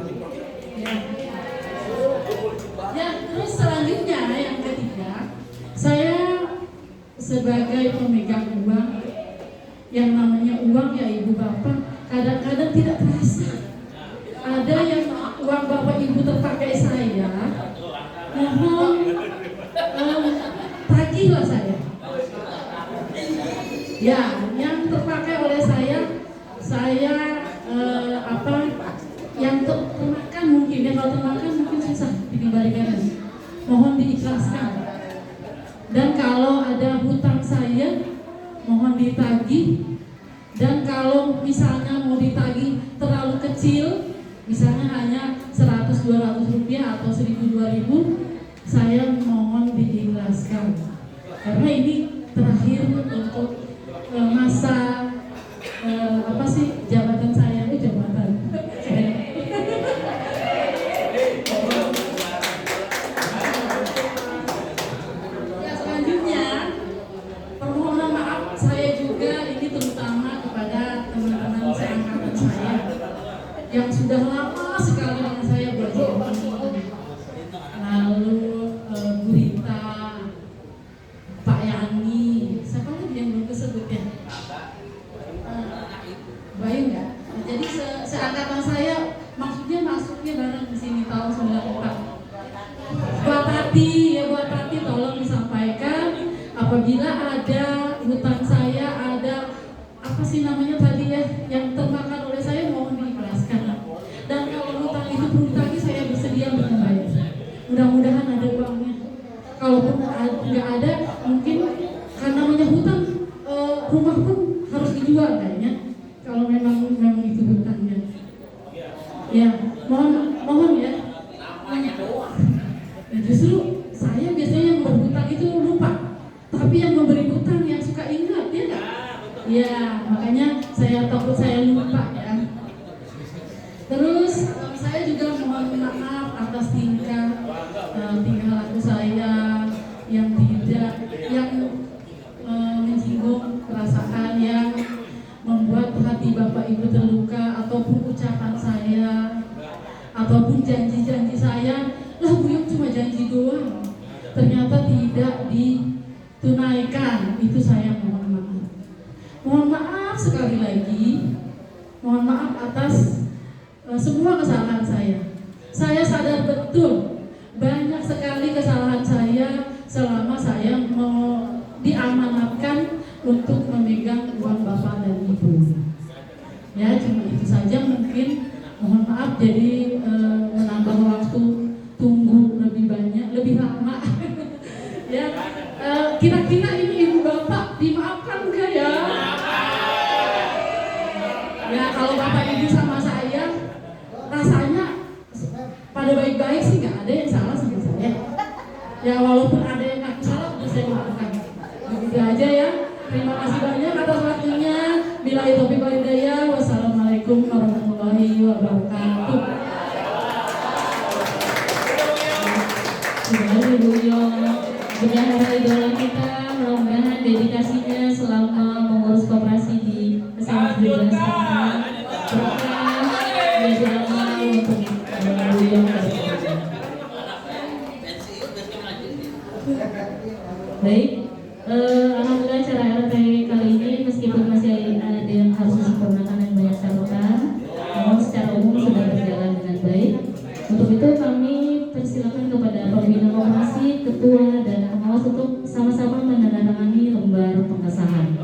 Ya, terus selanjutnya yang ketiga, saya sebagai pemegang uang, yang namanya uang ya ibu bapak kadang-kadang tidak terasa. Ada yang uang bapak ibu terpakai saya, mohon tagihlah saya. Ya, yang terpakai oleh saya yang termakan mungkin ya, kalau termakan mungkin susah dikembalikan. Mohon ada hutang saya mohon ditagih, dan kalau misalnya mau ditagih terlalu kecil, misalnya hanya 100-200 rupiah atau 1000-2000, saya mohon diikhlaskan, karena ini terakhir untuk masa jabatan saya itu jabatan ya. Selanjutnya permohonan maaf saya juga ini terutama kepada teman-teman seangkatan saya yang sudah lama sekali dengan saya belajar, lalu Bu Rita, Pak Yani, siapa lagi yang belum kesebut ya? Bayu nggak? Nah, jadi seangkatan saya masuknya bareng di sini tahun 94. Buat Tati tolong disampaikan apabila ada hutang saya, ada tadi ya yang termakan oleh saya, mohon diikhlaskan. Dan kalau hutang itu perlu ditagih, saya bersedia untuk membayar. Mudah-mudahan ada uangnya. Kalaupun nggak ada, mungkin karena namanya hutang, rumah pun harus dijual kayaknya. Kalau memang itu hutangnya, ya mohon ya. Nah, justru saya biasanya yang berhutang itu lupa, tapi yang memberi hutang yang suka ingat, ya nggak? Ya, makanya saya takut saya lupa ya. Terus saya juga mohon maaf atas tingkah laku saya yang menyinggung perasaan, yang membuat hati Bapak Ibu terluka, ataupun ucapan saya, ataupun janji-janji saya, lah beliau cuma janji doang, ternyata tidak ditunaikan. Itu saya mohon maaf. Mohon maaf sekali lagi, mohon maaf atas semua kesalahan saya. Saya sadar betul banyak sekali kesalahan saya selama saya mau diamanatkan untuk memegang uang Bapak dan Ibu. Ya, cuma itu saja mungkin. Mohon maaf jadi menambah waktu tunggu lebih banyak, lebih lama. Ya, kira-kira ini Ibu Bapak dimaafkan enggak ya? Ya, kalau Bapak Ibu sama saya rasanya pada baik-baik sih, nggak ada yang salah sama saya. Ya, walaupun ada yang aku salah, saya maafkan. Begitu aja ya. Terima kasih banyak atas waktunya. Billahi taufiq wal hidayah. Wassalamualaikum warahmatullahi wabarakatuh. Terima Ibu Yo, bendahara idola kita, mudah-mudahan dedikasinya selama mengurus koperasi di SMP 17 Tangerang berkah menjadi amal untuk Bu Yo. Baik, alhamdulillah acara RT kali ini meskipun masih ada yang harus disempurnakan dan banyak catatan, namun secara umum sudah berjalan dengan baik. Untuk itu kami persilakan kepada pembina koperasi, ketua dan pengawas untuk sama-sama menandatangani lembar pengesahan.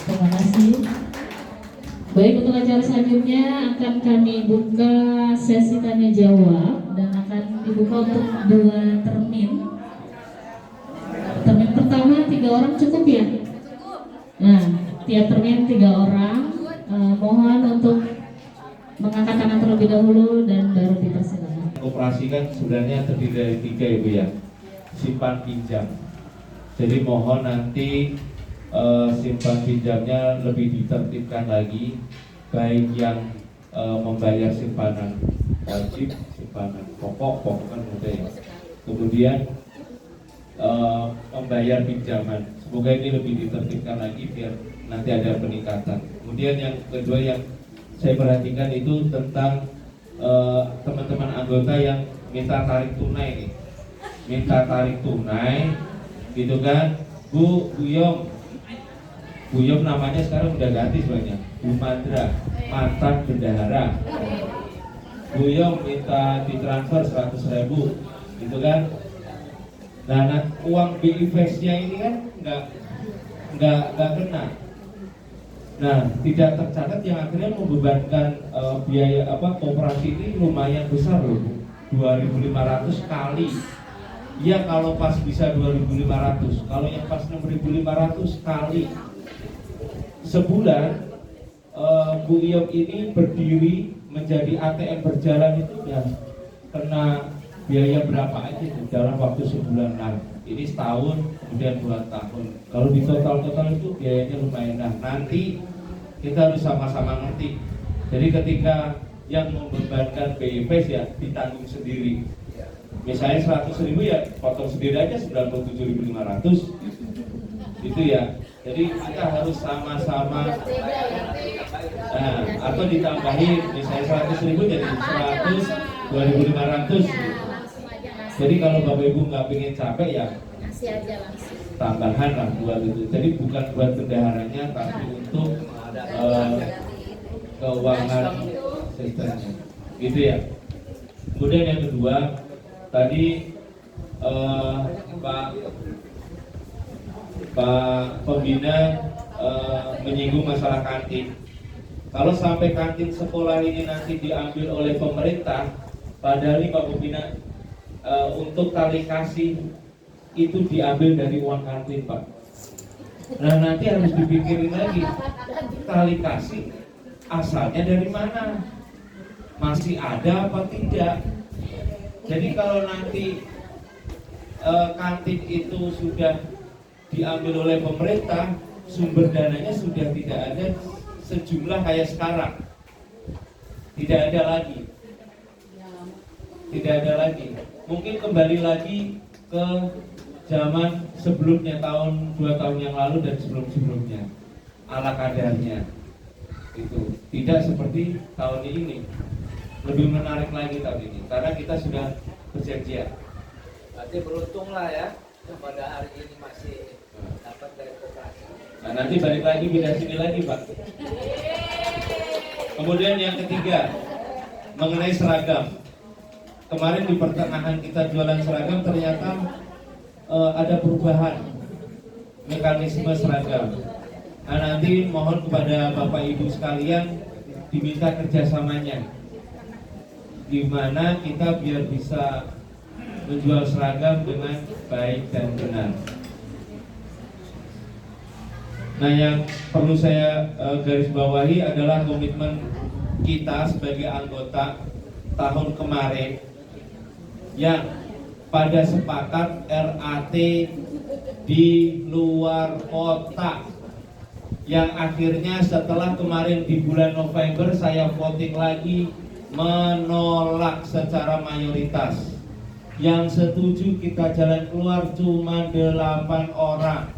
Terima kasih. Baik, untuk acara selanjutnya akan kami buka sesi tanya jawab dan akan dibuka untuk 2 termin. Termin pertama 3 orang cukup ya? Nah, tiap termin 3 orang. Mohon untuk mengangkat tangan terlebih dahulu dan baru dipersilakan. Koperasi kan sebenarnya terdiri dari 3 Ibu ya, simpan pinjam. Jadi mohon nanti simpan pinjamnya lebih ditertibkan lagi, baik yang membayar simpanan wajib, simpanan pokok kan mudah ya. Kemudian membayar pinjaman. Semoga ini lebih ditertibkan lagi biar nanti ada peningkatan. Kemudian yang kedua yang saya perhatikan itu tentang teman-teman anggota yang minta tarik tunai nih, minta tarik tunai gitu kan. Bu Yom, Bu Yom namanya sekarang udah ganti sebenarnya, Bu Mandra, mantan bendahara. Bu Yom minta ditransfer 100.000, gitu kan? Nah, uang BIFES-nya ini kan nggak kena. Nah, tidak tercatat yang akhirnya membebankan biaya koperasi ini lumayan besar loh, 2.500 kali. Ya kalau pas bisa 2.500, kalau yang pas 6.500 kali sebulan. Bu Iyom ini berdiri menjadi ATM berjalan itu ya kena biaya berapa aja tuh dalam waktu sebulan. Nah, ini setahun, kemudian 2 tahun. Kalau di total itu biayanya lumayan. Nah, nanti kita harus sama-sama ngerti. Jadi ketika yang membebankan BIPES ya ditanggung sendiri. Misalnya 100.000 ya potong sendiri aja 97.500. Itu ya. Jadi kita harus sama-sama atau ditambahin misalnya 100.000 jadi 100, 2.500. Jadi kalau Bapak Ibu nggak pengen capek ya tambahan lah buat itu. Jadi bukan buat bendaharanya tapi untuk keuangan sistemnya. Gitu ya. Kemudian yang kedua tadi Pak Pembina menyinggung masalah kantin. Kalau sampai kantin sekolah ini nanti diambil oleh pemerintah, padahal ini Pak Pembina untuk tali kasih itu diambil dari uang kantin, Pak. Nah nanti harus dipikirin lagi, tali kasih asalnya dari mana? Masih ada apa tidak? Jadi kalau nanti kantin itu sudah diambil oleh pemerintah, sumber dananya sudah tidak ada sejumlah kayak sekarang. Tidak ada lagi. Mungkin kembali lagi ke zaman sebelumnya, tahun 2 tahun yang lalu dan sebelumnya ala kadarnya. Itu tidak seperti tahun ini. Lebih menarik lagi tahun ini karena kita sudah berjanjian. Berarti beruntung lah ya pada hari ini masih dapat dari koperasi. Nah, nanti balik lagi pindah sini lagi, Pak. Kemudian yang ketiga mengenai seragam. Kemarin di pertengahan kita jualan seragam ternyata ada perubahan mekanisme seragam. Nah, nanti mohon kepada Bapak Ibu sekalian diminta kerjasamanya, gimana kita biar bisa menjual seragam dengan baik dan benar. Nah, yang perlu saya garis bawahi adalah komitmen kita sebagai anggota tahun kemarin yang pada sepakat RAT di luar kota, yang akhirnya setelah kemarin di bulan November saya voting lagi menolak secara mayoritas. Yang setuju kita jalan keluar cuma 8 orang.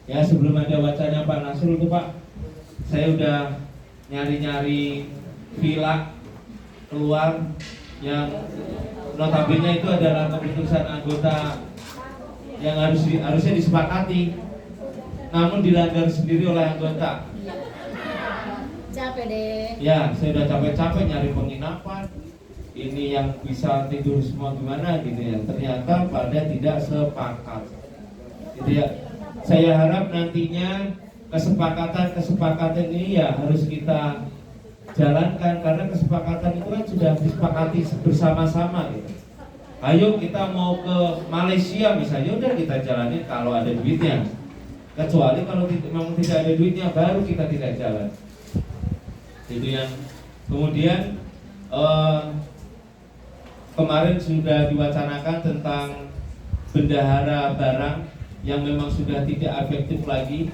Ya, sebelum ada wacana Pak Nasrul itu Pak, saya udah nyari-nyari villa keluar yang notabene itu adalah keputusan anggota yang harusnya disepakati, namun dilanggar sendiri oleh anggota. Capek deh. Ya, saya udah capek-capek nyari penginapan, ini yang bisa tidur semua gimana gitu ya. Ternyata pada tidak sepakat. Gitu ya. Saya harap nantinya kesepakatan ini ya harus kita jalankan, karena kesepakatan itu kan sudah disepakati bersama-sama gitu. Ayo kita mau ke Malaysia misalnya, udah kita jalanin kalau ada duitnya. Kecuali kalau memang tidak ada duitnya baru kita tidak jalan. Itu yang kemudian kemarin sudah diwacanakan tentang bendahara barang yang memang sudah tidak efektif lagi,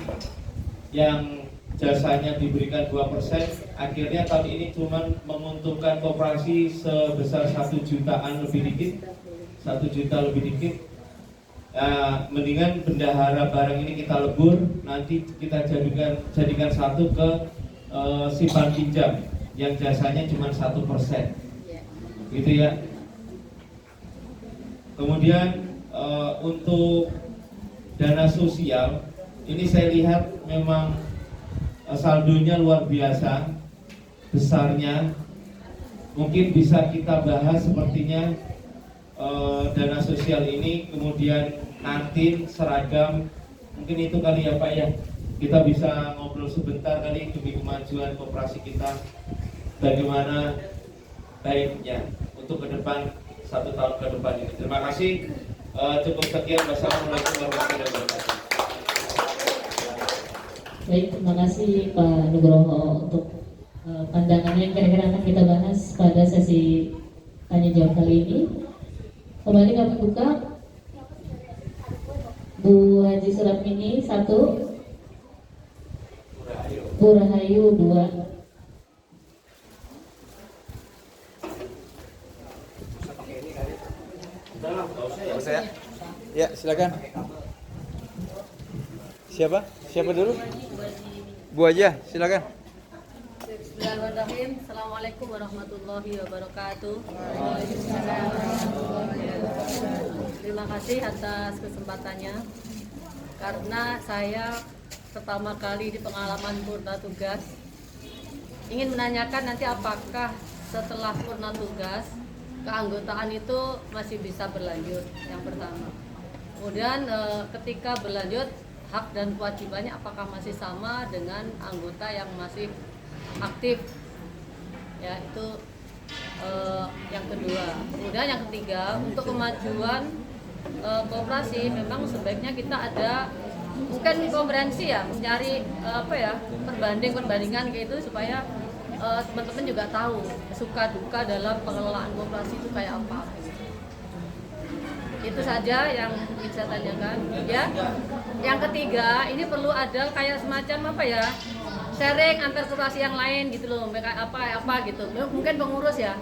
yang jasanya diberikan 2%. Akhirnya tahun ini cuma menguntungkan koperasi sebesar 1 jutaan lebih dikit, 1 juta lebih dikit. Mendingan bendahara barang ini kita lebur, nanti kita jadikan satu ke simpan pinjam yang jasanya cuma 1%, gitu ya. Kemudian untuk dana sosial ini saya lihat memang saldonya luar biasa besarnya. Mungkin bisa kita bahas sepertinya dana sosial ini, kemudian kantin, seragam, mungkin itu kali ya Pak ya. Kita bisa ngobrol sebentar kali demi kemajuan koperasi kita, bagaimana baiknya untuk ke depan 1 tahun ke depan ini. Terima kasih. Cukup sekian. Wassalamualaikum warahmatullahi wabarakatuh. Baik, terima kasih Pak Nugroho untuk pandangannya yang kira-kira akan kita bahas pada sesi tanya jawab kali ini. Kembali kami buka Bu Haji Suratmini 1, Bu Rahayu 2. Saya? Ya, silakan. Siapa? Siapa dulu? Bu aja, silakan. Bismillahirrahmanirrahim. Assalamualaikum warahmatullahi wabarakatuh. Terima kasih atas kesempatannya. Karena saya pertama kali di pengalaman purna tugas, ingin menanyakan nanti apakah setelah purna tugas keanggotaan itu masih bisa berlanjut, yang pertama. Kemudian ketika berlanjut, hak dan kewajibannya apakah masih sama dengan anggota yang masih aktif, ya itu yang kedua. Kemudian yang ketiga, untuk kemajuan koperasi memang sebaiknya kita ada mungkin komprehensi ya, mencari perbandingan kayak itu supaya teman-teman juga tahu suka duka dalam pengelolaan koperasi itu kayak apa. Itu saja yang ingin saya tanyakan ya. Yang ketiga, ini perlu ada kayak semacam sharing antar koperasi yang lain gitu loh, mereka apa gitu. Mungkin pengurus ya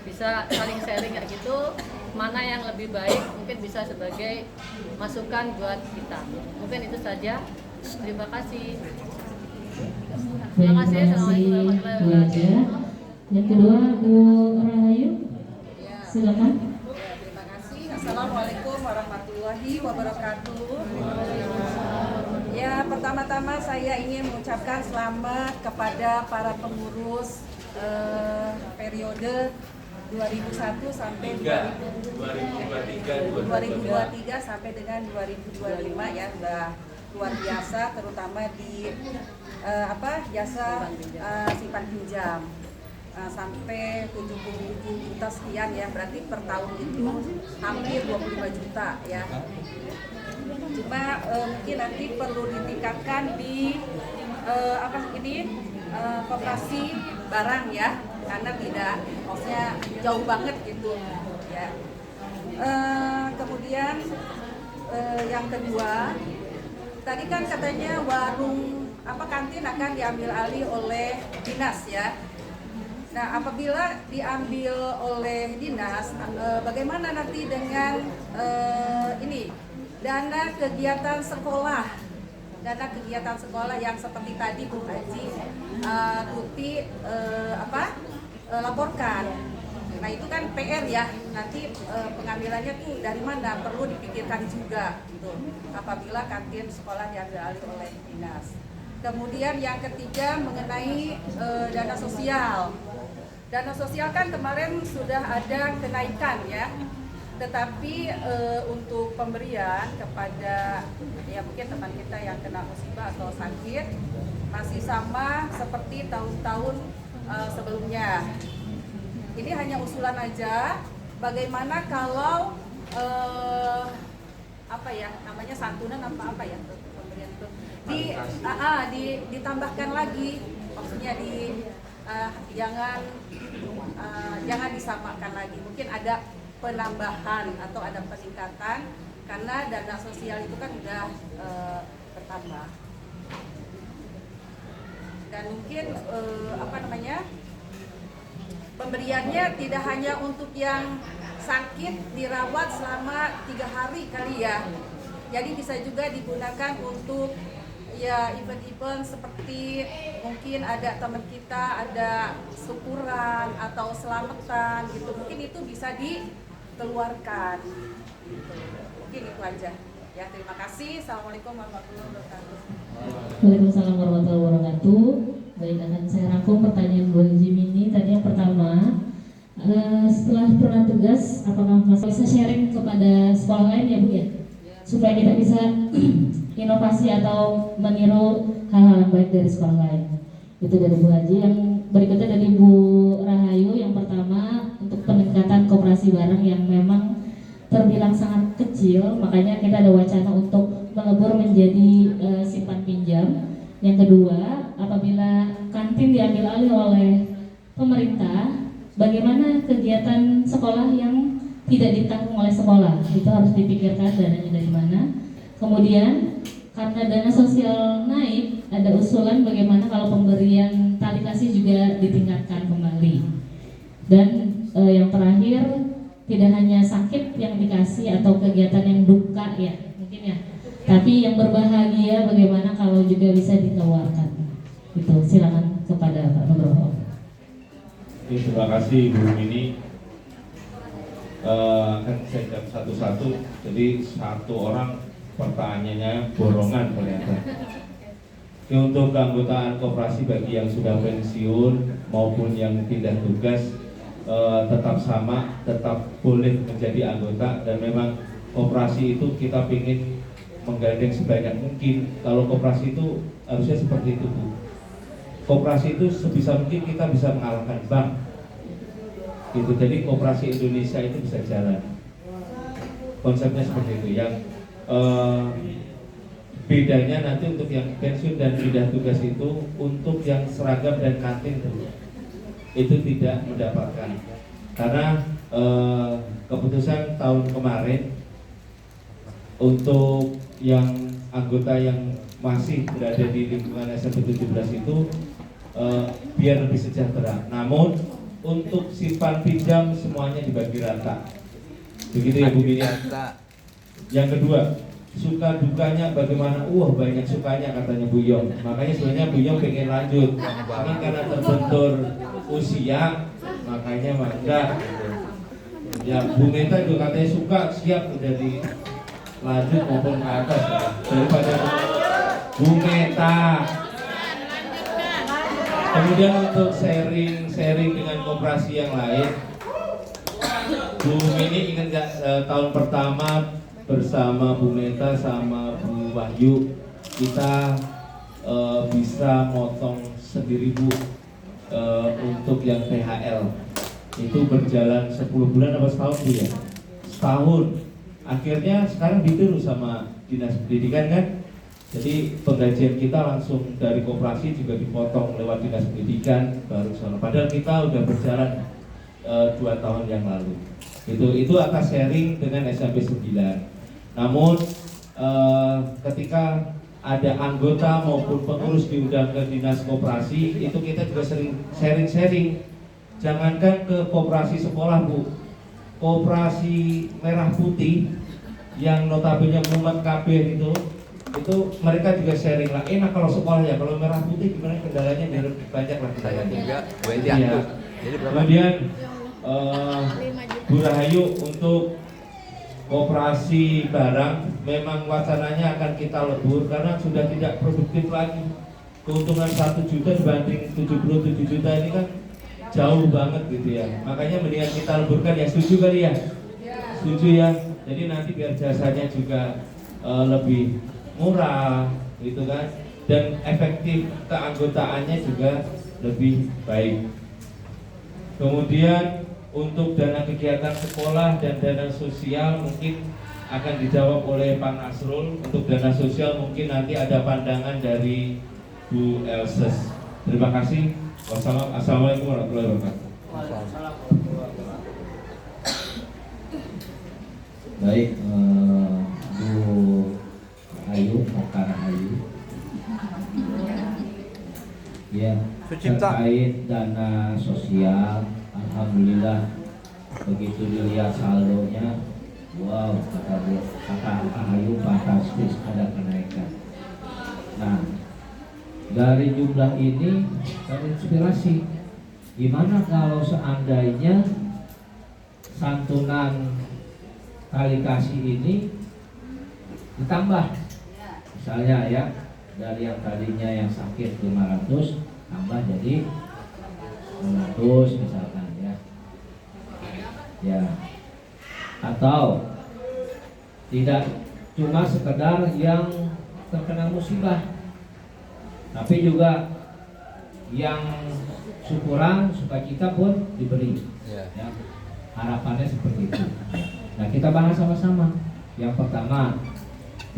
bisa saling sharing kayak gitu, mana yang lebih baik mungkin bisa sebagai masukan buat kita. Mungkin itu saja. Terima kasih. Terima kasih Bu Haja. Yang kedua Bu Rahayu, silakan. Terima kasih. Assalamualaikum warahmatullahi wabarakatuh. Ya, pertama-tama saya ingin mengucapkan selamat kepada para pengurus periode 2001 sampai 2023 sampai dengan 2025 ya, sudah luar biasa, terutama di jasa simpan pinjam sampai 77 juta sekian ya, berarti per tahun itu hampir 25 juta ya. Cuma mungkin nanti perlu ditingkatkan di koperasi barang ya, karena tidak, maksudnya jauh banget gitu ya. Kemudian yang kedua, tadi kan katanya warung kantin akan diambil alih oleh dinas ya. Nah, apabila diambil oleh dinas, bagaimana nanti dengan dana kegiatan sekolah? Dana kegiatan sekolah yang seperti tadi Bu Haji Tuti laporkan. Nah, itu kan PR ya. Nanti pengambilannya tuh dari mana? Perlu dipikirkan juga gitu. Apabila kantin sekolah diambil alih oleh dinas. Kemudian yang ketiga mengenai dana sosial. Dana sosial kan kemarin sudah ada kenaikan ya. Tetapi untuk pemberian kepada ya mungkin teman kita yang kena musibah atau sakit masih sama seperti tahun-tahun sebelumnya. Ini hanya usulan aja. Bagaimana kalau namanya santunan apa ya pemberian itu ditambahkan lagi, maksudnya jangan disamakan lagi, mungkin ada penambahan atau ada peningkatan karena dana sosial itu kan udah bertambah, dan mungkin pemberiannya tidak hanya untuk yang sakit dirawat selama 3 hari kali ya, jadi bisa juga digunakan untuk ya event-event seperti mungkin ada teman kita ada syukuran atau selamatan gitu, mungkin itu bisa dikeluarkan gitu. Mungkin itu aja Ya, terima kasih. Assalamualaikum warahmatullahi wabarakatuh. Waalaikumsalam warahmatullahi wabarakatuh. Baik, akan saya rangkum pertanyaan Bu Haji Mini. Tadi yang pertama, setelah pernah tugas, apakah Mas bisa sharing kepada sekolah lain ya Bu ya? Supaya kita bisa inovasi atau meniru hal-hal yang baik dari sekolah lain. Itu dari Bu Haji. Yang berikutnya dari Bu Rahayu. Yang pertama, untuk peningkatan koperasi bareng yang memang terbilang sangat kecil, makanya kita ada wacana untuk melebur menjadi simpan pinjam. Yang kedua, apabila kantin diambil alih oleh pemerintah, bagaimana kegiatan sekolah yang tidak ditanggung oleh sekolah? Itu harus dipikirkan dananya dari mana. Kemudian, karena dana sosial naik, ada usulan bagaimana kalau pemberian tali kasih juga ditingkatkan kembali. Dan yang terakhir, tidak hanya sakit yang dikasih atau kegiatan yang duka ya, mungkin ya. Tapi yang berbahagia bagaimana kalau juga bisa dikeluarkan. Itu silakan kepada Pak Nugroho. Terima kasih Bu Mini. Akan saya jawab satu-satu. Jadi satu orang pertanyaannya borongan ternyata. Untuk keanggotaan koperasi bagi yang sudah pensiun maupun yang pindah tugas tetap sama, tetap boleh menjadi anggota, dan memang koperasi itu kita ingin menggandeng sebanyak mungkin. Kalau koperasi itu harusnya seperti itu Bu. Koperasi itu sebisa mungkin kita bisa mengalahkan bank. Gitu. Jadi koperasi Indonesia itu bisa jalan. Konsepnya seperti itu. Yang bedanya nanti untuk yang pensiun dan pindah tugas itu, untuk yang seragam dan kantin itu tidak mendapatkan, karena keputusan tahun kemarin untuk yang anggota yang masih berada di lingkungan SMP 17 itu biar lebih sejahtera. Namun untuk simpan pinjam semuanya dibagi rata. Begitu ya Bu Mini. Yang kedua, suka dukanya bagaimana? Banyak sukanya katanya Bu Yong. Makanya sebenarnya Bu Yong pengen lanjut, cuman karena terbentur usia, makanya enggak. Ya Bu Meta juga katanya suka, siap udah di lanjut maupun ke atas ya. Daripada Bu Meta. Kemudian untuk sharing dengan koperasi yang lain, Bu Mini ingat nggak tahun pertama bersama Bu Meta sama Bu Wahyu kita bisa motong sendiri Bu untuk yang THL. Itu berjalan 10 bulan atau setahun Bu ya? Setahun. Akhirnya sekarang ditiru sama Dinas Pendidikan kan? Jadi penggajian kita langsung dari koperasi juga dipotong lewat Dinas Pendidikan baru sana. Padahal kita udah berjalan 2 tahun yang lalu. Itu atas sharing dengan SMP 9. Namun ketika ada anggota maupun pengurus diundang ke Dinas Koperasi, itu kita juga sering sharing. Jangankan ke koperasi sekolah Bu, koperasi merah putih yang notabene mumet kabeh itu mereka juga sharing lah. Enak kalau sekolah ya, kalau merah putih gimana kendalanya biar banyak lah kita ya. Kemudian Bu Rahayu, untuk koperasi barang memang wacananya akan kita lebur karena sudah tidak produktif lagi. Keuntungan 1 juta dibanding 77 juta ini kan jauh banget gitu ya. Makanya mendingan kita leburkan ya. Setuju kali ya? Setuju ya. Jadi nanti biar jasanya juga lebih murah gitu kan, dan efektif keanggotaannya juga lebih baik. Kemudian untuk dana kegiatan sekolah dan dana sosial mungkin akan dijawab oleh Pak Nasrul. Untuk dana sosial mungkin nanti ada pandangan dari Bu Elses. Terima kasih. Wassalamualaikum warahmatullahi wabarakatuh. Baik, Bu Ayu, Pakar Ayu. Ya, terkait dana sosial, alhamdulillah begitu dilihat saldonya, wow, kata Ayu fantastis, ada kenaikan. Nah, dari jumlah ini terinspirasi, gimana kalau seandainya santunan tali kasih ini ditambah. Misalnya ya, dari yang tadinya yang sakit 500 tambah jadi 600 misalkan ya. Ya. Atau tidak cuma sekedar yang terkena musibah, tapi juga yang syukuran sukacita pun diberi. Ya. Harapannya seperti itu. Nah, kita bahas sama-sama. Yang pertama,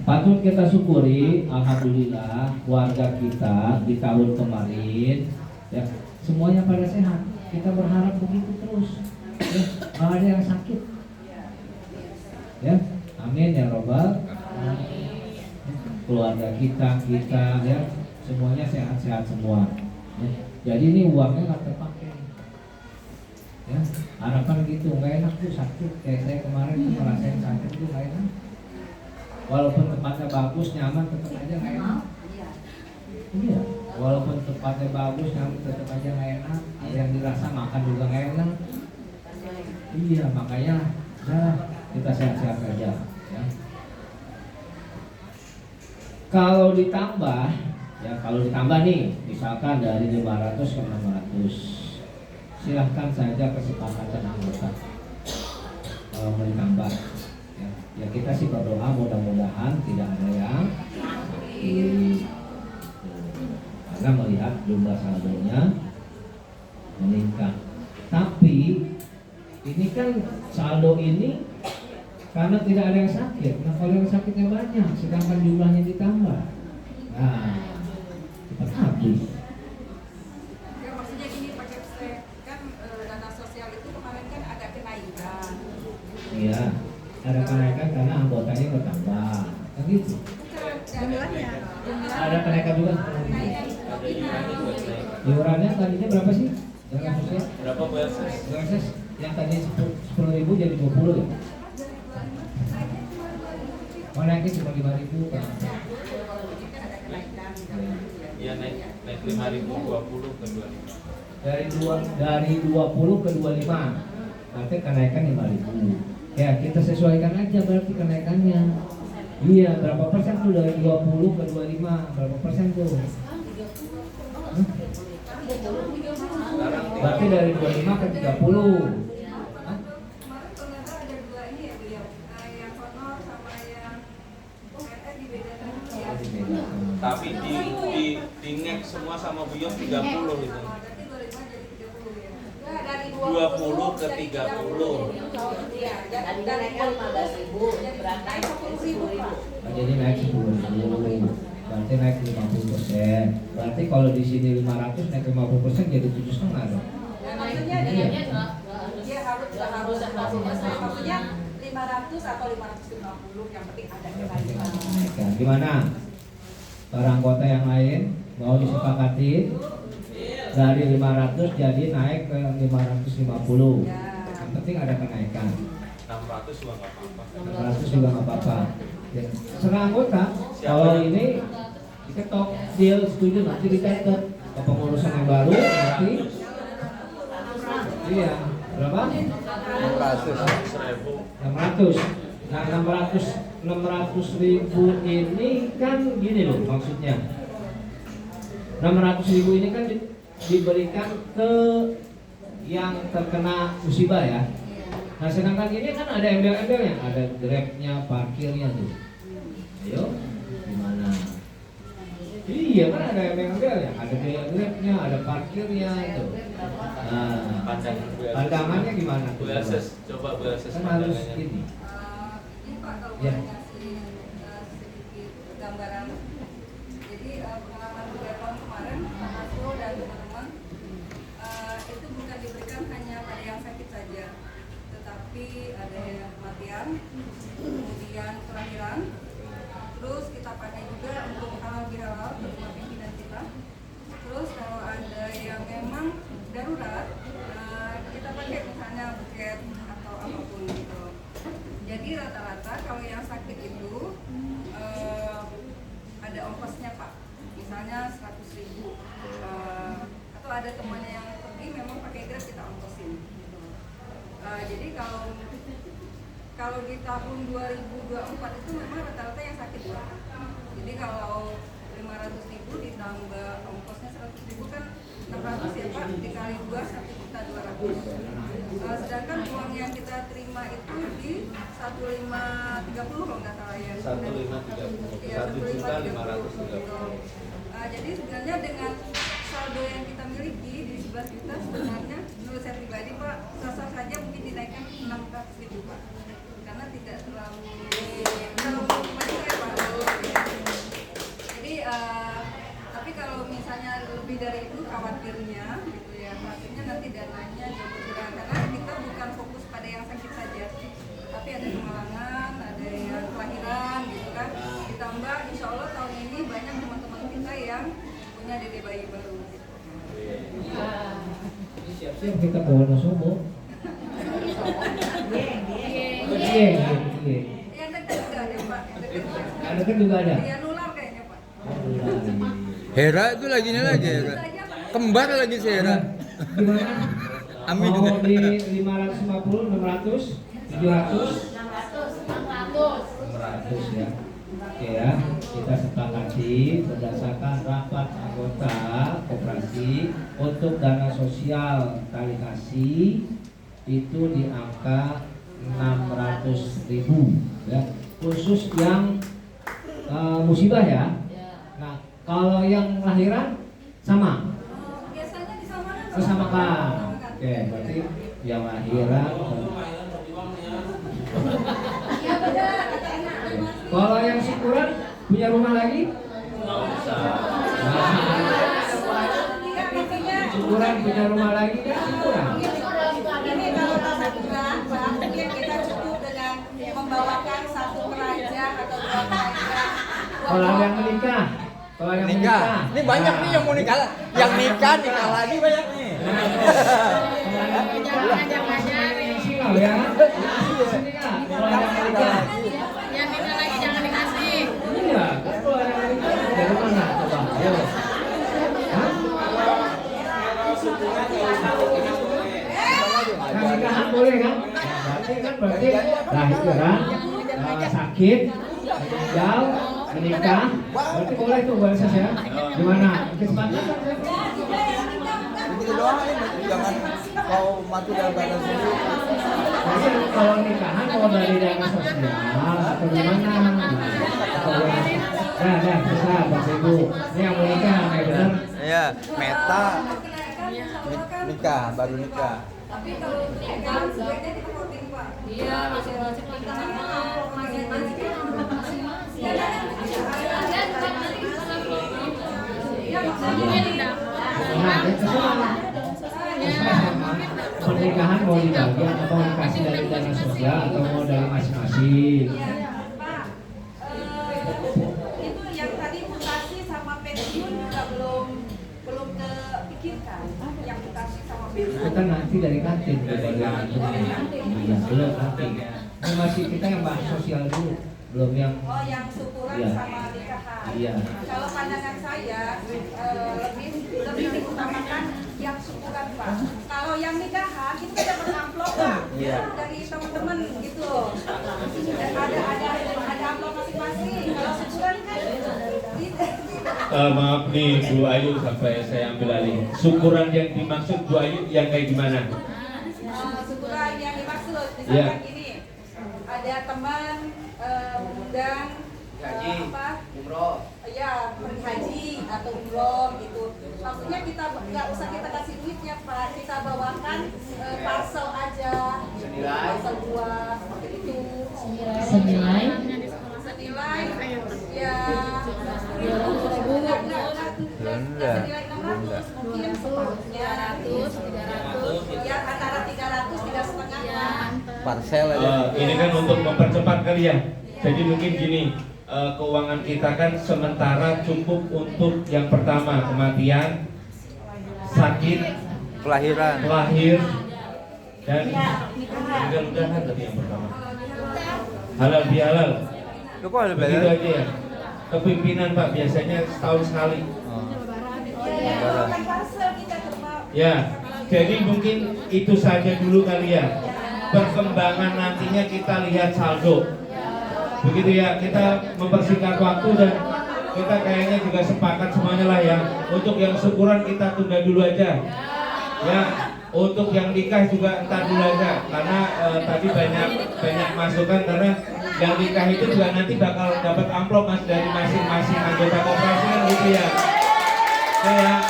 patut kita syukuri, alhamdulillah warga kita di tahun kemarin ya semuanya pada sehat. Kita berharap begitu terus. Ya, nggak ada yang sakit. Ya, amin ya robbal. Keluarga kita ya semuanya sehat-sehat semua. Ya, jadi ini uangnya nggak terpakai. Ya, harapan gitu, nggak enak tuh sakit. Kayak saya kemarin tuh ngerasain sakit tuh nggak enak. Walaupun tempatnya bagus, nyaman, tetap aja nggak enak. Iya, walaupun tempatnya bagus, nyaman, tetap aja nggak enak. Ada yang dirasa makan juga nggak enak. Iya, makanya ya kita sehat-sehat aja. Ya. Kalau ditambah nih, misalkan dari 500 ke 600, silahkan saja kesepakatan anggota kalau mau ditambah. Ya kita sih berdoa mudah-mudahan tidak ada yang karena melihat jumlah saldonya meningkat. Tapi ini kan saldo ini karena tidak ada yang sakit. Nah kalau yang sakitnya banyak, sedangkan jumlahnya ditambah, nah cepat habis. Ya maksudnya gini Pak Kepse, kan dana sosial itu kemarin kan ada kenaikan. Iya, ada kenaikan karena anggotanya bertambah, kan gitu. Jumlahnya. Ada kenaikan juga. Iurannya tadinya berapa sih? Dana sosial? Berapa Bu Elses? Bu Elses, yang tadi 10.000 jadi 20 ya? Oh naiknya cuma 5.000 kan? Iya naik 5.000 20 ke 25. Dari 20 ke 25, nanti kenaikan 5.000. Ya kita sesuaikan aja berarti kenaikannya. Iya berapa persen tuh dari 20 ke 25? Berapa persen tuh? Berarti dari 25 ke 30. Tapi di ngek semua sama Bu Yos 30 itu. 20 ke 30. Jadi naik 10.000. Berarti naik 50%. Berarti kalau di sini 500 naik 50% jadi 7,5 dong. Maksudnya dia harus maksudnya 500 atau 550 yang penting ada kenaikan. Gimana? Para anggota yang lain mau disepakati dari 500 jadi naik ke 550. Yang penting ada kenaikan. 600 juga nggak apa-apa. 600 juga nggak apa-apa. Ya, serah anggota. Kalau ini diketok deal setuju nanti dicatat ke pengurusan yang baru nanti. Iya, berapa? 600. Nah 600.000 ini kan gini loh maksudnya. 600.000 ini kan diberikan ke yang terkena musibah ya. Nah sedangkan ini kan ada embel-embelnya, ada grabnya, parkirnya tuh. Ayo, gimana? Iya kan ada embel-embelnya, ada biaya grabnya, ada parkirnya itu. Nah, pandangannya gimana? Bu Elses, coba Bu Elses Kan harus pandangannya. ini. Ini Pak kalau Ya. boleh kasih sedikit gambaran. Jadi pengalaman 3 tahun kemarin Pak Masro dan teman-teman itu bukan diberikan hanya pada yang sakit saja, tetapi ada yang kematian, kemudian kelahiran. Terus kita pakai juga untuk halal bihalal bersama pimpinan kita. Terus kalau ada yang memang darurat, kita pakai misalnya buket atau apapun gitu. Jadi rata-rata kalau yang sakit itu ada ongkosnya Pak, misalnya 100.000 atau ada temannya yang pergi memang pakai Grab kita ongkosin. Jadi kalau di tahun 2024 itu memang rata-rata yang sakit Pak. Jadi kalau 500.000 ditambah ongkosnya 100.000 kan 600 ya Pak, dikali 2 1.200.000. Sedangkan uang yang kita terima itu di 1530 kalau nggak salah ya. 1.530. Iya, 1.530.000. Jadi sebenarnya dengan saldo yang kita miliki di 11 juta sebenarnya menurut saya pribadi Pak, sah-sah saja mungkin dinaikkan 600.000 Pak. Karena tidak terlalu banyak ya Pak. Jadi tapi kalau misalnya lebih dari itu khawatirnya gitu ya, khawatirnya nanti dananya jauh berkurang karena kita bukan fokus pada yang sakit saja, tapi ada kemalangan, ada yang kelahiran gitu kan. Ditambah insya Allah tahun ini banyak teman-teman kita yang punya dede bayi baru gitu. Siap-siap kita ke Wonosobo. Iya. Yang dekat juga ada Pak, yang dekat juga. Yang dekat juga ada. Dia nular kayaknya Pak. Hera itu lagi Hera. Kembar lagi si Hera. Gimana? Amin. Mau di 550, 600, 700, 600 ya. Oke ya, kita sepakati berdasarkan rapat anggota koperasi untuk dana sosial tali kasih itu di angka 600.000 ya, khusus yang musibah ya. Nah, kalau yang lahiran sama? Biasanya disamakan. Disamakan. Oke, berarti yang lahiran. Iya benar, kata enak. Kalau yang syukuran punya rumah lagi? Syukuran punya rumah lagi kan syukuran. Ini kalau rasa kurang, Pak, mungkin kita cukup dengan membawakan satu keranjang atau 2 keranjang. Kalau yang menikah, kalau yang Nikah. Ini banyak nih yang mau nikah. Yang nikah lagi banyak nih. Jangan-jangan yang silau ya. Kalau yang menikah. Yang nikah lagi jangan dikasih. Iya, kalau yang menikah dari mana coba? Ayo. Nah, nikahan boleh kan? Berarti lahiran, sakit, meninggal, menikah, berarti boleh tuh boleh saja. Gimana? Kesempatan? Begitu doang ini, jangan kau mati dalam keadaan sendiri. Jadi kalau nikahan mau dari dana sosial atau gimana? Dah, besar, Bapak Ibu. Ini yang mau nikah, kayak benar. Iya, Meta nikah, baru nikah. Tapi kalau untuk nikah sebaiknya kita voting Pak. Iya, masing-masing kita Pernikahan mau dibagi atau mau dikasih dari dana sosial atau mau dari masing-masing? Pak, itu yang tadi mutasi sama pensiun juga belum kepikirkan. Yang mutasi sama pensiun. Kita nanti dari kantin belum nanti. Ini masih kita yang bahas sosial dulu, belum yang. Oh, yang syukuran Iya. sama nikahan. Iya. Kalau pandangan saya lebih diutamakan yang syukuran Pak. Kalau yang nikahan itu kita dapat amplop Pak. Iya. Dari teman-teman gitu. Dan ada amplop masing-masing. Kalau syukuran kan Maaf nih Bu Ayu sampai saya ambil alih. Syukuran yang dimaksud Bu Ayu yang kayak gimana? syukuran yang dimaksud misalkan Iya. gini. Ada teman undang umroh. ya pergi haji atau umroh gitu. Maksudnya kita nggak usah kita kasih duitnya Pak, kita bawakan parcel aja, parcel buah seperti itu. Senilai Senilai ya 10.000, senilai 600 mungkin separuhnya 300 ya antara 300 3,5 Parcel aja. Ini kan untuk mempercepat kali ya. Jadi mungkin gini, keuangan kita kan sementara cukup untuk yang pertama kematian, sakit, Kelahiran. lahir, dan mudah-mudahan tadi yang pertama. Halal bihalal. Lu kok ada Begitu bayar? aja ya. Kepimpinan Pak biasanya setahun sekali. parcel kita tuh Pak. Ya, jadi mungkin itu saja dulu kali ya. perkembangan nantinya kita lihat saldo. Begitu ya, kita mempersingkat waktu dan kita kayaknya juga sepakat semuanya lah ya. Untuk yang syukuran kita tunda dulu aja. Ya, untuk yang nikah juga entar dulu aja. Karena tadi banyak masukan karena yang nikah itu juga nanti bakal dapat amplop Mas dari masing-masing anggota koperasi kan gitu ya. Oke ya.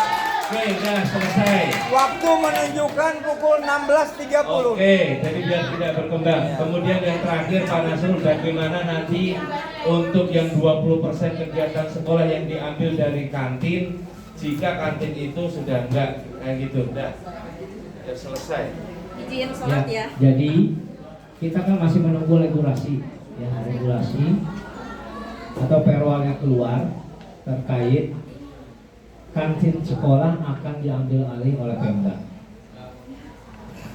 Oke, udah selesai. Waktu menunjukkan pukul 16.30. Oke, jadi biar tidak berkembang. Kemudian yang terakhir Pak Nasrul, bagaimana nanti untuk yang 20% kegiatan sekolah yang diambil dari kantin jika kantin itu sudah enggak kayak gitu, udah selesai. Izin sholat ya. Jadi kita kan masih menunggu regulasi, ya regulasi atau perwal yang keluar terkait kantin sekolah akan diambil alih oleh Pemda.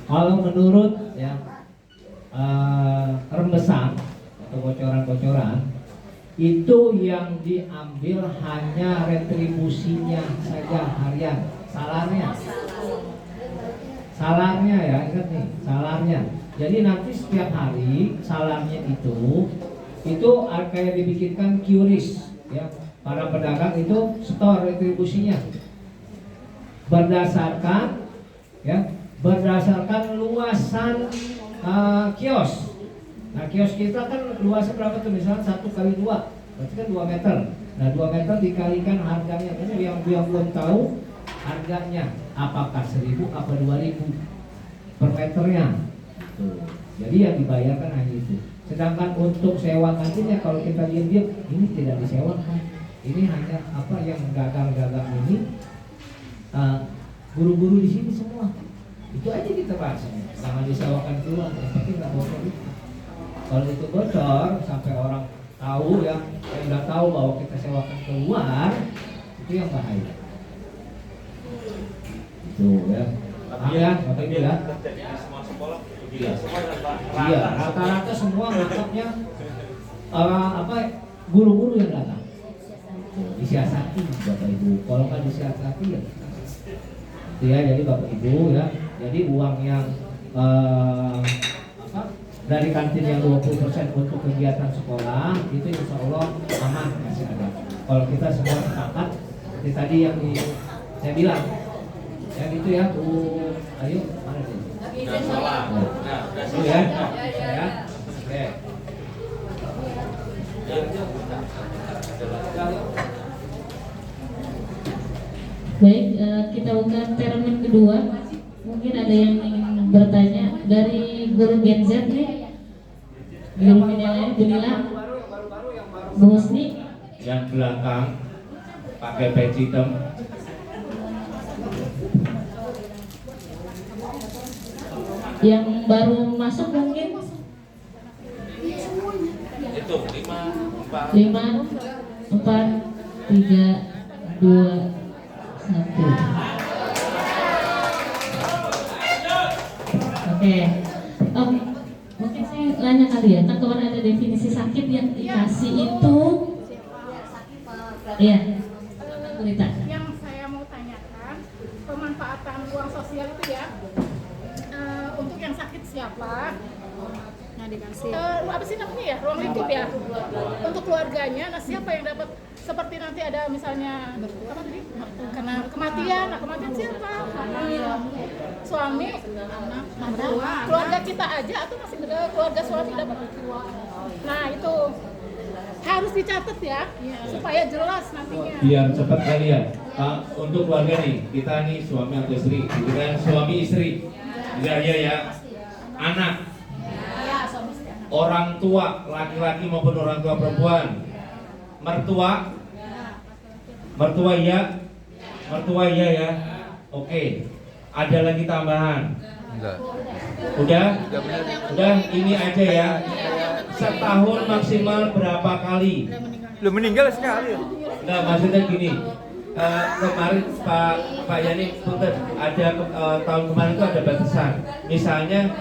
Kalau menurut ya rembesan atau bocoran-bocoran itu yang diambil hanya retribusinya saja harian, salarnya ya, ingat nih, salarnya. Jadi nanti setiap hari salarnya itu kayak dibikinkan QRIS ya. Para pedagang itu store retribusinya berdasarkan luasan kios. Nah kios kita kan luasnya berapa tuh, misalnya 1 kali 2 berarti kan 2 meter. Nah 2 meter dikalikan harganya, ini yang belum tahu harganya apakah 1.000 apa 2.000 per meternya. Jadi yang dibayarkan hanya itu. Sedangkan untuk sewa kantinnya kalau kita diam-diam ini tidak disewakan. Ini hanya apa yang gagal-gagal ini guru-guru di sini semua. Itu aja kita bahasnya. Jangan disewakan keluar, yang penting nggak bocor itu. Kalau itu bocor sampai orang tahu ya, yang udah tahu bahwa kita sewakan keluar, itu yang bahaya. Itu ya. Ya, Bapak Ibu ya. Iya, rata-rata semua nangkapnya guru-guru yang datang. Disiasati Bapak Ibu, kalau nggak disiasati ya itu ya. Jadi Bapak Ibu ya, jadi uang yang dari kantin yang 20% untuk kegiatan sekolah itu insya Allah aman masih ada. Kalau kita semua sepakat seperti tadi yang saya bilang ya gitu ya. Ayo mana sih? Ya, ya. Oke. Baik, kita buka termin kedua. Mungkin ada yang ingin bertanya dari guru Gen Z nih. Guru milenial Bunila, Bu Husni. Yang belakang pakai peci hitam. Yang baru masuk mungkin Itu 5, 4, 3, 2, 1. Oke. Mungkin saya tanya kali ya, kan kemarin ada definisi sakit yang dikasih itu. Iya. Berita. Yang saya mau tanyakan, pemanfaatan uang sosial itu ya, untuk yang sakit siapa? Nah dikasih. Apa sih namanya ya? Ruang lingkup ya. Untuk keluarganya, nah siapa yang dapat? Seperti nanti ada misalnya apa tadi? Karena kematian, nah kematian siapa? Suami, anak, mertua, keluarga kita aja atau masih keluarga suami dapat? Nah itu harus dicatat ya, supaya jelas nantinya. Biar cepat kali ya. Untuk keluarga nih, kita nih suami atau istri, gitu kan? Suami istri, ya. Anak, orang tua laki-laki maupun orang tua perempuan, mertua iya ya. Oke. Ada lagi tambahan? Enggak. Udah ini aja ya. Setahun maksimal berapa kali? Lu meninggal sekali. Nah, maksudnya gini. Kemarin Pak Yani punten, ada tahun kemarin itu ada batasan. Misalnya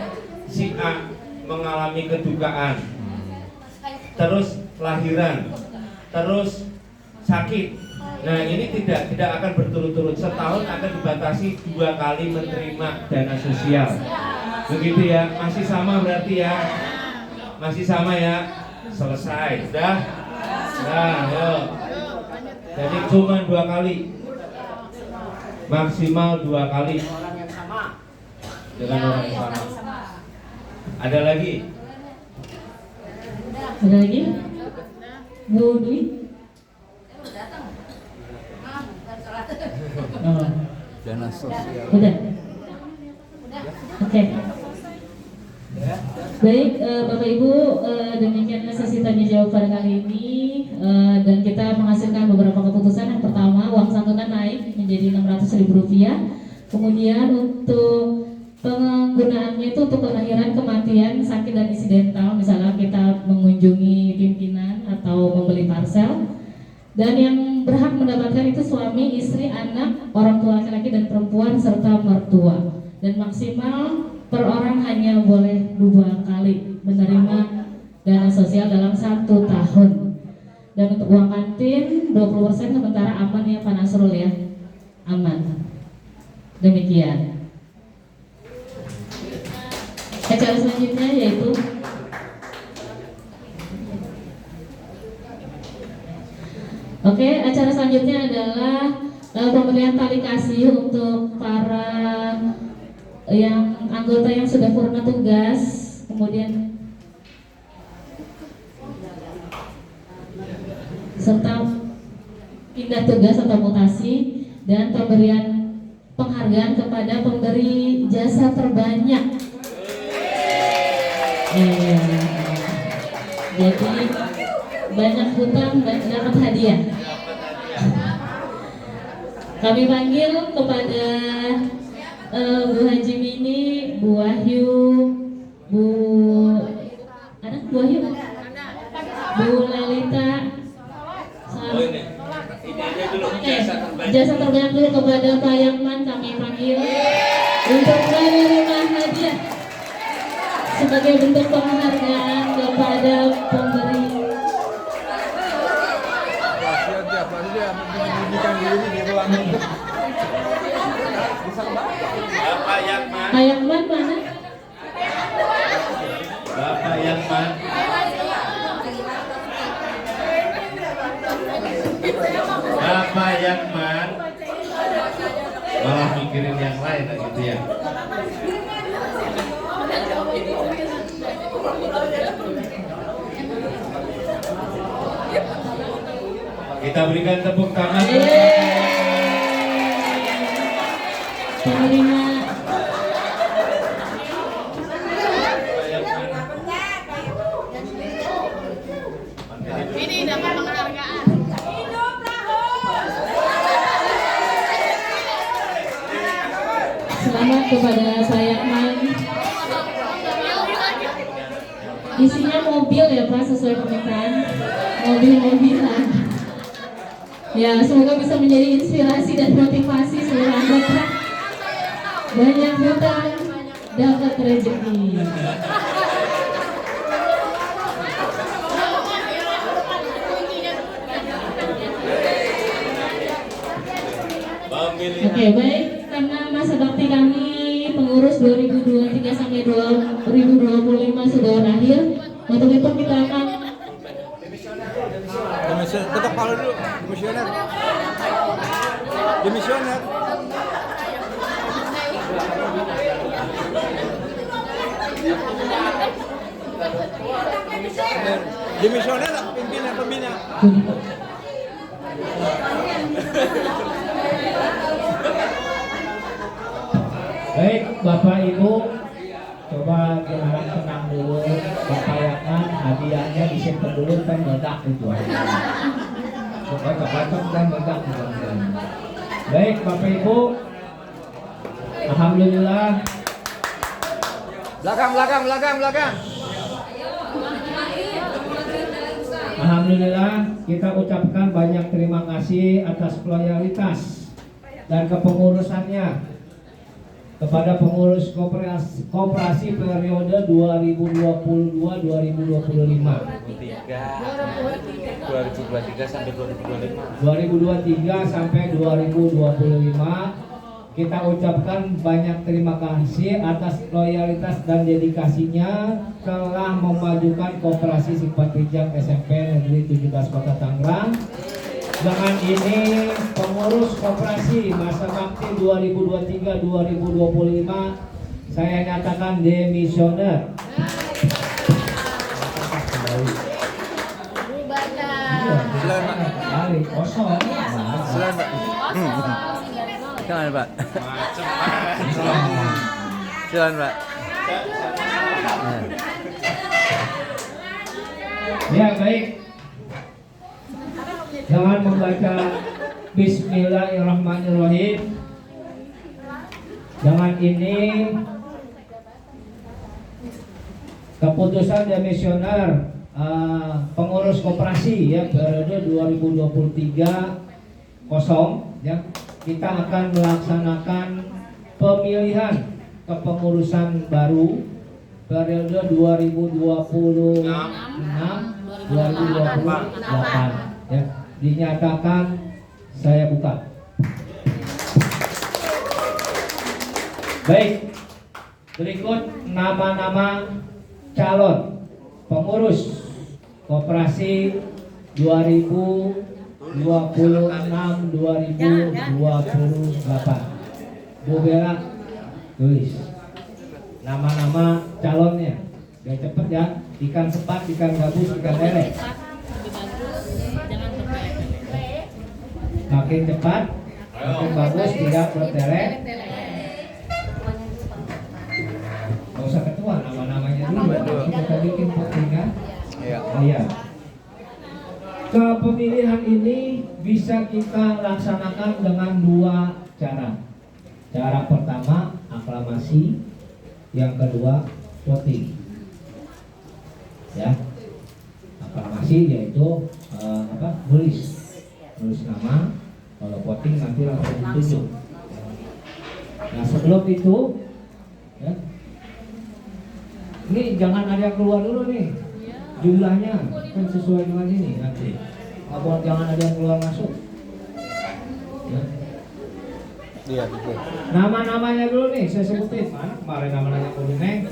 si A mengalami kedukaan, terus lahiran, terus sakit. Nah ini tidak akan berturut-turut, setahun akan dibatasi 2 kali menerima dana sosial. Begitu ya, masih sama berarti ya. Masih sama ya. Selesai, sudah? Nah, yuk. Jadi cuma 2 kali. Maksimal 2 kali. Dengan orang yang sama. Ada lagi? Ada lagi? Bu Dwi? Oh. Dana sosial. Udah. Oke. Baik, Bapak Ibu, demikianlah sesi tanya jawab pada kali ini, dan kita menghasilkan beberapa keputusan. Yang pertama, uang santunan naik menjadi Rp600.000. Kemudian untuk penggunaannya itu untuk kelahiran, kematian, sakit dan insidental, misalnya kita mengunjungi pimpinan atau membeli parsel. Dan yang berhak mendapatkan itu suami, istri, anak, orang tua laki-laki dan perempuan serta mertua. Dan maksimal per orang hanya boleh 2 kali menerima dana sosial dalam 1 tahun. Dan untuk uang kantin 20% sementara aman ya Pak Nasrul ya, aman. Demikian. Acara selanjutnya yaitu acara selanjutnya adalah pemberian tali kasih untuk para yang anggota yang sudah purna tugas, kemudian serta pindah tugas atau mutasi, dan pemberian penghargaan kepada pemberi jasa terbanyak. Jadi banyak hutang dan dapat hadiah. Kami panggil kepada Bu Haji Mini, Bu Wahyu, Bu Wahyu, Bu Lalita, jasa terbanyak dulu kepada Pak Yakman kami panggil untuk menerima hadiah sebagai bentuk penghargaan kepada pemberi. Bapak Yakman. Pak Yakman mana? Bapak Yakman. Bapak Yakman. Malah mikirin yang lain gitu ya. Kita berikan tepuk tangan. Penerima Ini dapat penghargaan. selamat kepada Pak Yakman. Isinya mobil ya Pak, sesuai permintaan. Mobil-mobilan. Ya, semoga bisa menjadi inspirasi dan motivasi seluruh anggota. Banyak hutang, dapat rezeki. Oke, baik, karena masa bakti kami pengurus 2023 sampai 2025 sudah berakhir. Untuk itu kita akan Ketok palu dulu, demisioner. Demisioner. Demisioner pembina. Baik, Bapak Ibu, coba diharap tenang dulu. Bapak Yakman, hadiahnya disimpan dulu, kan meledak itu. Kocok-kocok dan meledak. Baik, Bapak Ibu, alhamdulillah. Belakang. Alhamdulillah, kita ucapkan banyak terima kasih atas loyalitas dan kepengurusannya kepada pengurus koperasi periode 2022-2025. 2023 sampai 2025. 2023 sampai 2025 kita ucapkan banyak terima kasih atas loyalitas dan dedikasinya telah memajukan Koperasi Simpan Pinjam SMP Negeri 17 Kota Tangerang. Dengan ini pengurus koperasi masa bakti 2023-2025 saya nyatakan demisioner. Kosong. Silakan Pak. Silakan Pak. Silakan Pak. Ya baik. Jangan membaca Bismillahirrahmanirrahim. Dengan ini keputusan demisioner pengurus koperasi ya periode 2023 kosong ya, kita akan melaksanakan pemilihan kepengurusan baru periode 2026 2028 ya, dinyatakan saya buka. Baik, berikut nama-nama calon pengurus koperasi 2026-2028. Bu Bella tulis nama-nama calonnya. Biar cepet ya, ikan sepat, ikan gabus, ikan lele. Makin cepat, makin bagus, tidak bertele. Gak usah ketua, nama-namanya dulu. Kita bikin postingan. Iya. Kepemilihan ini bisa kita laksanakan dengan dua cara. Cara pertama aklamasi, yang kedua voting. Ya, aklamasi yaitu nulis nama. Kalau voting nanti langsung ditunjuk. Nah sebelum itu, ya, ini jangan ada yang keluar dulu nih. Jumlahnya kan sesuai dengan ini nanti. Jangan ada yang keluar masuk. Ya. Iya, betul. Nama-namanya dulu nih saya sebutin. Mana kemarin namanya Kuning?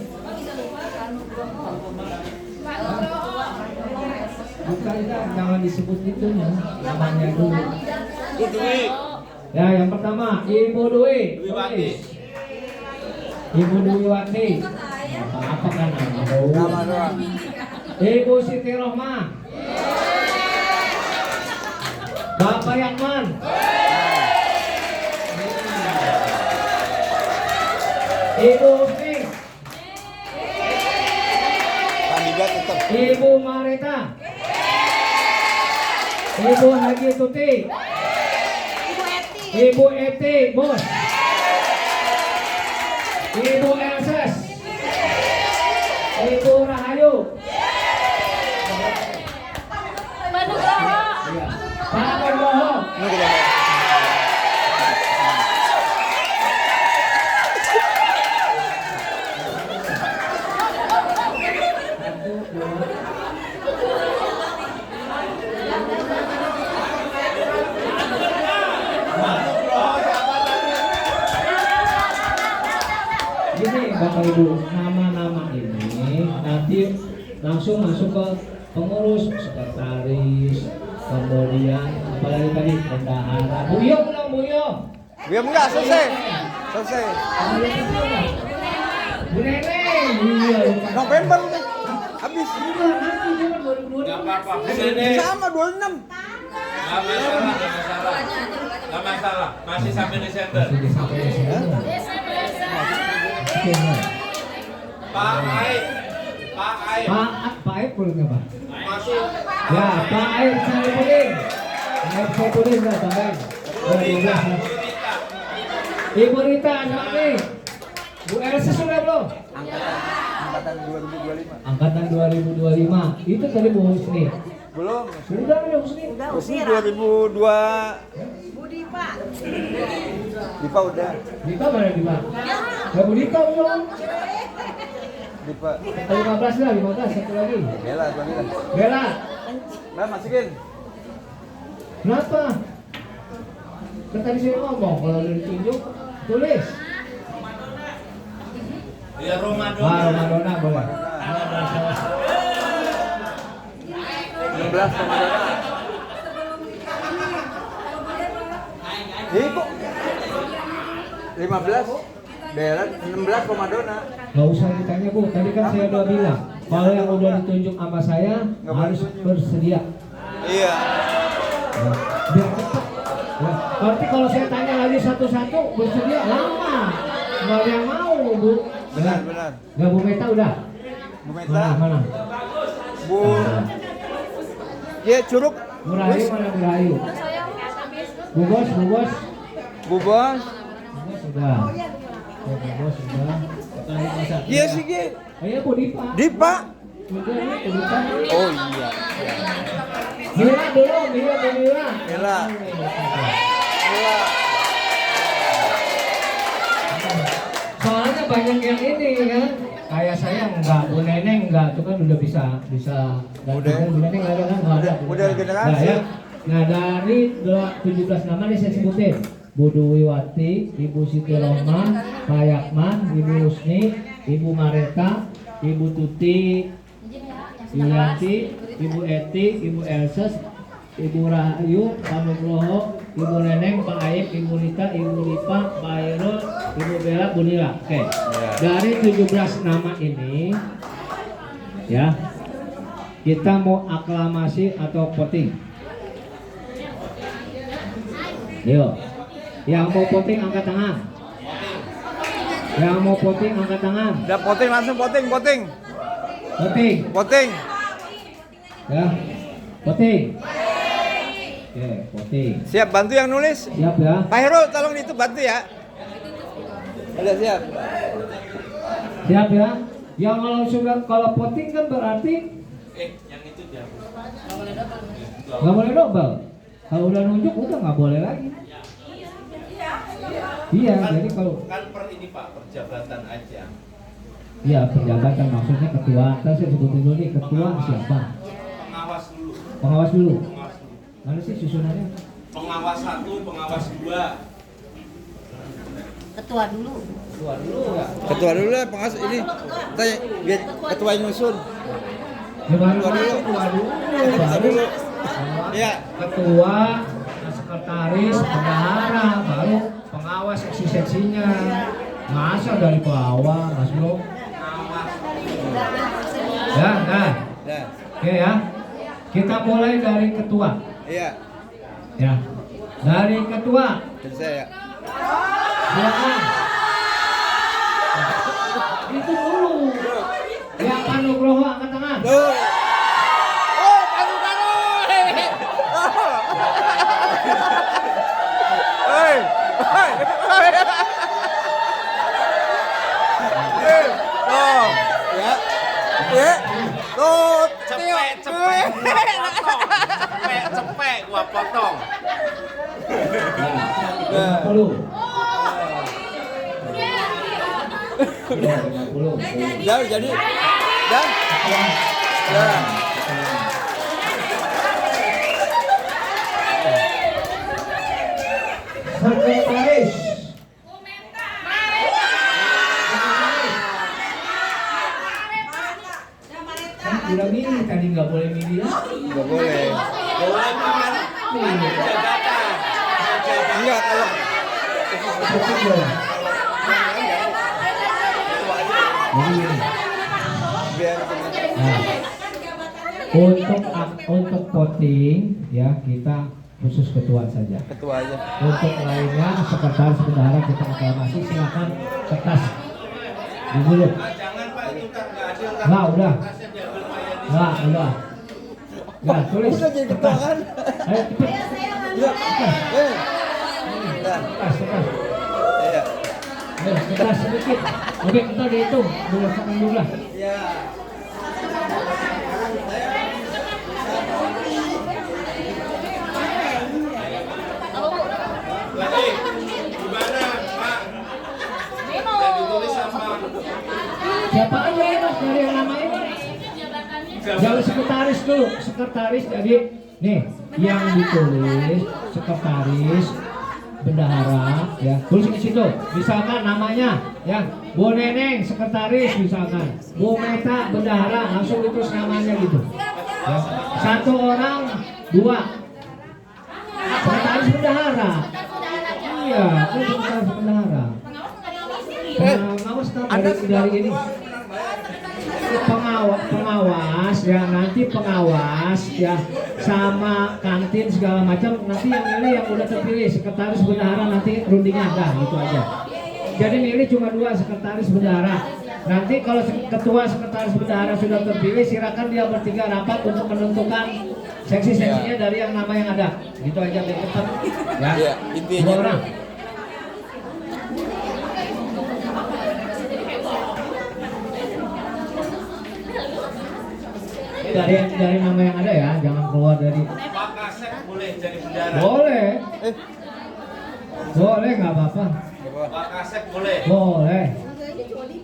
Bukan, jangan disebut itu ya. Namanya dulu. Ya, yang pertama Ibu Dwi Wati. Ibu Dwi Wati. Apa kan nama doang? Ibu Siti Rohmah. Bapak Yakman. Ibu Husni. Kandidat tetap. Ibu Marita. Ibu Haji Tuti. Ibu Eti, Bos. Ibu Elses. Ibu Rahayu. Pak Nugroho. Gini Bapak Ibu, nama-nama ini nanti langsung masuk ke pengurus, sekretaris, kemudian apalagi tadi bendahara. Buyom dong, Buyom. Buyom enggak selesai. Bu Neneng. Iya. November nih. Habis. Nanti cuma 2022. Gak apa-apa. Sini. Sama 26. Gak masalah. Masih sampai Desember. Pak Aib. Pak Aib boleh nggak Pak? Masuk. Ya, Pak Aib Saifuddin. Aib Saifuddin nggak tambahin. Ibu Rita, anak nih. Bu Elsa sudah belum? Angkatan 2025. Angkatan 2025. Itu tadi Bu Husni. Belum. Sudah ya Husni. Husni 2002. Dipa udah. Dita mana Dita? Ya Bu Dita belum. Dipa. 15 lah, 15 satu lagi. Bella, panggil. Bella. Nah, masukin. Kenapa? Kan tadi saya ngomong kalau udah ditunjuk tulis. Ya Ramadan. Ramadan boleh. 16 Ramadan. Kok 15 daerah 16 Ramadan. Nggak usah ditanya Bu, tadi kan saya udah bilang kalau yang udah ditunjuk sama saya harus bersedia. Iya. Ya, biar cepat. Ya, berarti kalau saya tanya lagi satu-satu bersedia lama. Nggak ada yang mau Bu. Benar. Nggak Bu Meta udah. Bu Meta. Mana? Bu. Ya curug. Bu Rahayu mana Bu Rahayu? Bu Bos. Bu Bos. Bu Bos sudah. Bu Bos sudah. Iya sih Ki. Ayo Bu Dipa. Dipa. Sudah nih Bu Dipa. Oh iya. Mila dulu, Mila. Mila. Soalnya banyak yang ini kan. Kayak saya enggak, Bu Neneng enggak, itu kan udah bisa. Bu Neneng enggak ada kan? Enggak ada. Udah generasi. Nah, ya. Nah dari 17 nama nih saya sebutin. Bu Duwiwati, Ibu Siti Roma, Pak Yakman, Ibu Husni, Ibu Mareta, Ibu Tuti, Yulianti, Ibu Eti, Ibu Elses, Ibu Rahayu, Pak Nugroho, Ibu Neneng, Pak Aib, Ibu Lita, Ibu Lipa, Pak Airul, Ibu Bella, Bu Nila. Oke. Dari 17 nama ini, ya, kita mau aklamasi atau voting? Yuk. Yang mau voting angkat tangan. Yang mau voting angkat tangan. Udah voting langsung voting. Voting. Ya. Voting. Oke, voting. Siap bantu yang nulis. Siap ya. Pak Heru tolong itu bantu ya. Udah siap. Siap ya. Yang kalau voting kan berarti yang itu dia. nggak boleh double. Kalau udah nunjuk udah nggak boleh lagi. Iya, jadi kalau per ini Pak, per jabatan aja. iya penjabatan maksudnya ketua. Saya sebutin dulu nih ketua siapa? Pengawas dulu. Mana sih susunannya? Pengawas 1, pengawas 2. Ketua dulu. Ya. Ketua dulu lah pengawas ini. Tanya biar ketua yang nyusun. Ketua dulu. Iya. Ketua, sekretaris, bendahara, baru pengawas eksistensinya. Masa dari bawah, Mas Bro? Ya, nah. Oke ya. Kita mulai dari ketua. Iya. Ya. Dari ketua. Dan saya. Silakan. Itu dulu. Yang Pak Nugroho angkat tangan. Cepet gua potong. 50. Jadi dan Sekretaris. Udah milih tadi nggak boleh milih ya? nggak boleh. Boleh Pak. Jabatan. Enggak kalau biar untuk voting ya kita khusus ketua saja. ketua aja. Untuk lainnya sekretaris bendahara kita aklamasi, silakan kertas dulu. Jangan Pak, itu kan nggak adil. Nah, udah. Udah. Nah, tulis. Udah jadi ketua kan? Ayo cepet. Iya. Kertas. Iya. Ayo, kertas sedikit. Oke, kita dihitung. Dulu sampai dulu lah. Iya. Lagi, gimana Pak? Yang ditulis apa? Siapa aja ya Mas dari yang nama ini? Jangan sekretaris dulu, sekretaris jadi nih yang ditulis sekretaris bendahara ya, tulis di situ. Misalkan namanya ya, Bu Neneng sekretaris misalkan, Bu Meta bendahara, langsung ditulis namanya gitu. Ya. 1 orang 2 sekretaris bendahara. Iya, itu sekretaris bendahara. Pengawas dari ini. Pengawas ya, nanti pengawas ya sama kantin segala macam, nanti yang milih yang udah terpilih. Sekretaris bendahara nanti rundingnya ada gitu aja. Jadi milih cuma 2 sekretaris bendahara. Nanti kalau ketua sekretaris bendahara sudah terpilih, silakan dia bertiga rapat untuk menentukan seksi-seksinya dari yang nama yang ada. Gitu aja biar cepat. Ya, intinya 2 orang. Dari nama yang ada ya, jangan keluar dari. Pak Kasep boleh jadi bendahara. Boleh. Boleh, nggak apa-apa. Pak Kasep boleh. Boleh.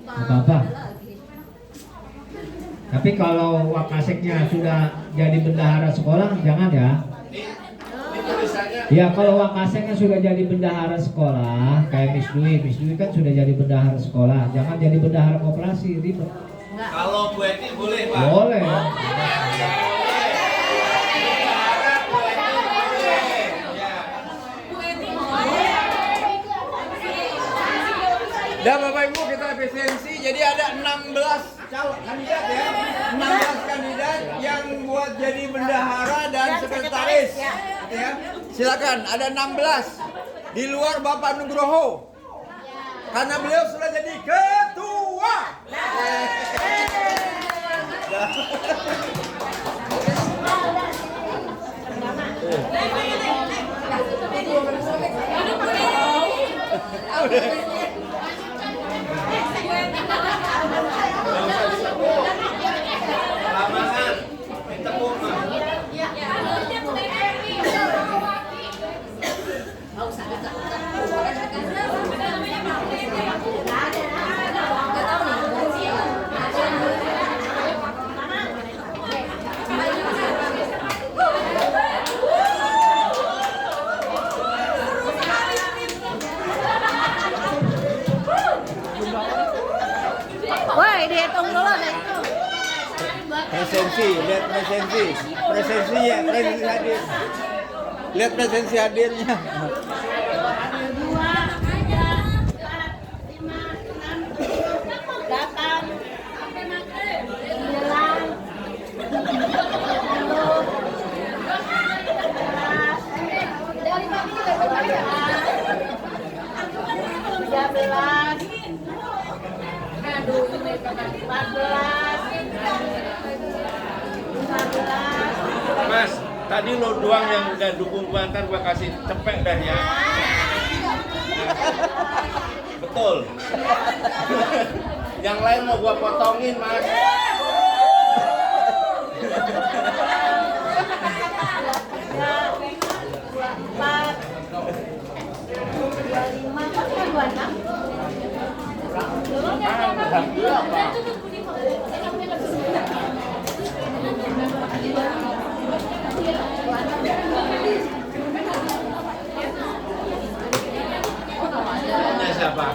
Nggak apa-apa. Tapi kalau Wakaseknya sudah jadi bendahara sekolah, jangan ya. Ini tulisannya. Ya kalau Wakaseknya sudah jadi bendahara sekolah, kayak Miss Dwi kan sudah jadi bendahara sekolah, jangan jadi bendahara koperasi, ribet. Kalau Bu Eti boleh, Pak. Boleh. Dan Bapak Ibu kita efisiensi, jadi ada 16 calon kandidat ya, 16 kandidat yang buat jadi bendahara dan sekretaris. Ya. Silakan, ada 16 di luar Bapak Nugroho, karena beliau sudah jadi ketua. Woi, dihitung dulu deh. Presensi, lihat presensi, presensinya, presensi hadir. Lihat presensi hadirnya. 14, Mas, tadi lo doang yang udah dukung mantan gua kasih cepek dah ya. Betul. Yang lain mau gua potongin, Mas. Ini siapa?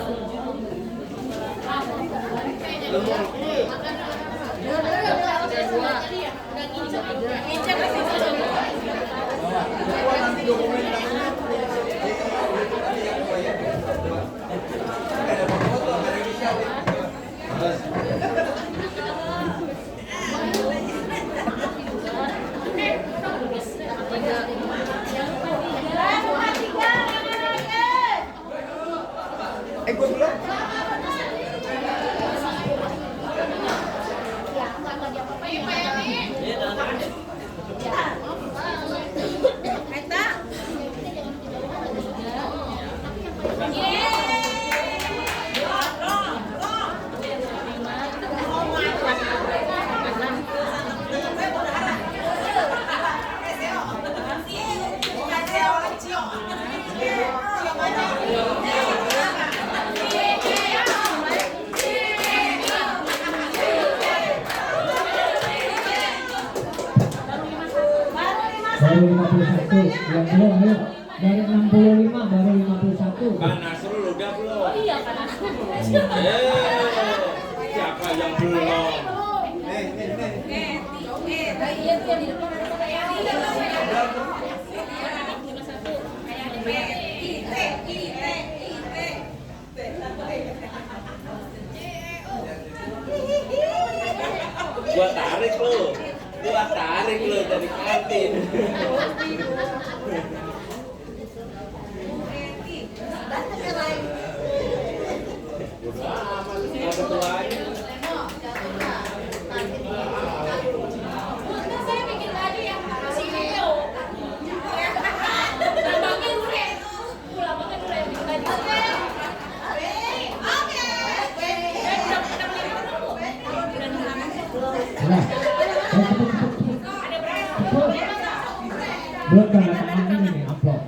Gue belum. Baru 51, yang belum, ayo. Dari 65 baru 51. Pak Nasrul udah belum? Oh iya, Pak Nasrul. Siapa yang belum? Iya tuh yang di depan ada Pak Yani. Gua tarik lu dari kantin. Udah amat semua ketuanya. Saya bikin tadi yang si Leo. Lambangin dulu. Lambangin dulu yang bikin tadi. Belum tanda tangan ini amplop.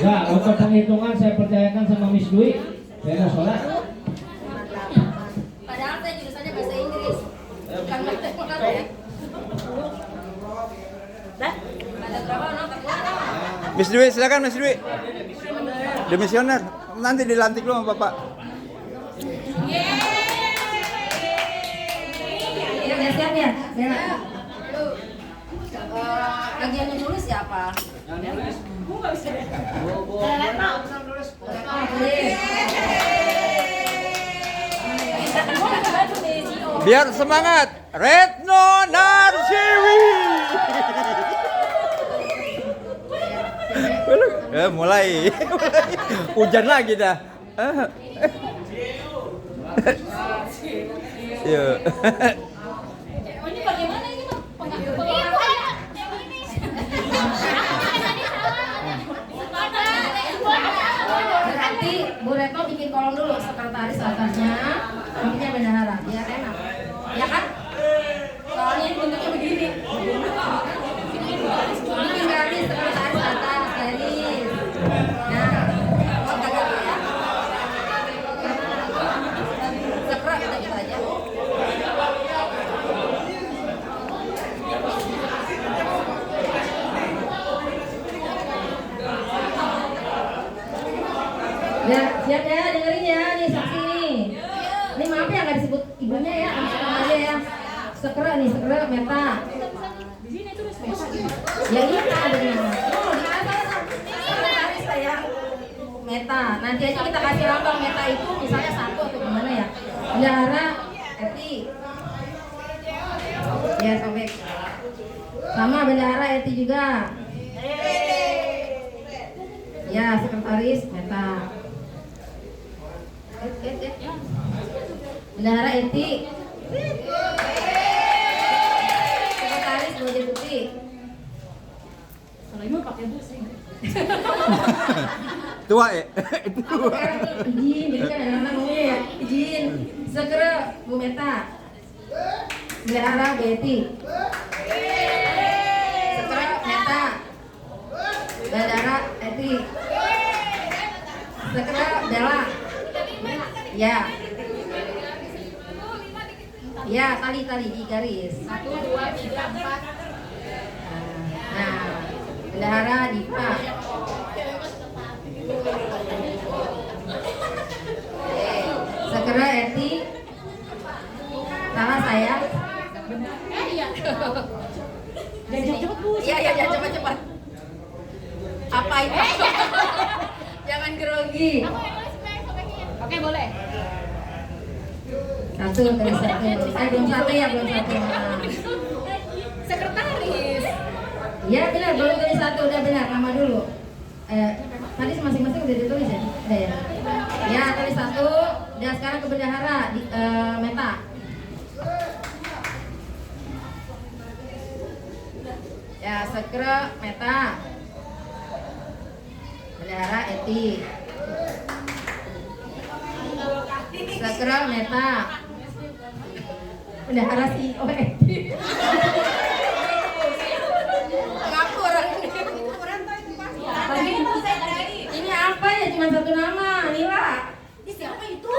Nah, untuk penghitungan saya percayakan sama Miss Dwi. Saya nggak sholat. Padahal saya jurusannya bahasa Inggris. Bukan matematika ya. Ada berapa anak? Miss Dwi, silakan Miss Dwi. Demisioner. Nanti dilantik lu sama Bapak. Ya, udah siap ya? Bella. Lagi yang nulis siapa? Biar semangat. Retno Narsiwi. Mulai. Hujan lagi dah. Yuk. Ini bagaimana ini, Bang? Berarti Bu Retno bikin kolom dulu, sekretaris atasnya, bentuknya bendahara, biar enak. Ya kan? Soalnya ini bentuknya begini. Bikin garis sekretaris atas, garis. Nah, oh kagak ya? Sekret kita gitu aja. Ya, siap ya, dengerin ya, nih saksi nih. Ini maaf ya nggak disebut ibunya ya, langsung aja ya. Sekre nih, sekre Meta. Ya iya ada di mana? Oh, di atas. Sekretaris saya Meta. Nanti aja kita kasih lambang Meta itu misalnya 1 atau gimana ya. Bendahara Eti. Ya, sobek. Sama bendahara Eti juga. Ya, sekretaris Meta. Bendahara Eti. Sekretaris Boja Putih. Kalau ini pakai bus sih. Tua ya? Itu tua. Izin, jadi kan anak-anak ngomongnya ya. Izin. Sekre Bu Meta. Bendahara Bu Eti. Sekre Meta. Bendahara Eti. Sekre Bella. Ya. Ya, tali di garis. 1, 2, 3, 4. Nah, bendahara Diva. Sekre Eti. Salah saya. Iya. Jangan cepet, Bu. Iya, jangan cepat-cepat. Apa itu? Jangan grogi. Oke, boleh. Satu, terus satu. Belum satu ya, belum satu. Sekretaris. Ya benar, belum tulis satu, udah benar, nama dulu. Tadi masing-masing udah ditulis ya? Udah ya? Ya, tulis satu. Udah sekarang ke bendahara di Meta. Ya, sekre Meta. Bendahara Eti. Sekre Meta. Bendahara CEO Eti. Ngaku orang ini. Ini apa ya? Cuma satu nama, Nila. Siapa itu?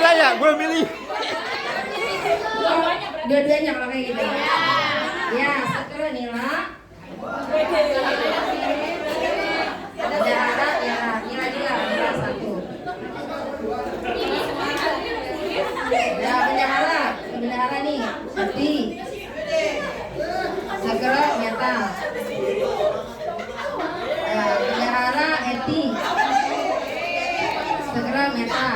nanya, gue milih. Dua-duanya kalau kayak gitu. Ya, Sakura Nila. Bendahara ya, Nila dia satu. Ya, bendahara nih, Eti. Sakura Meta. Ya, bendahara Eti. Sakura Meta.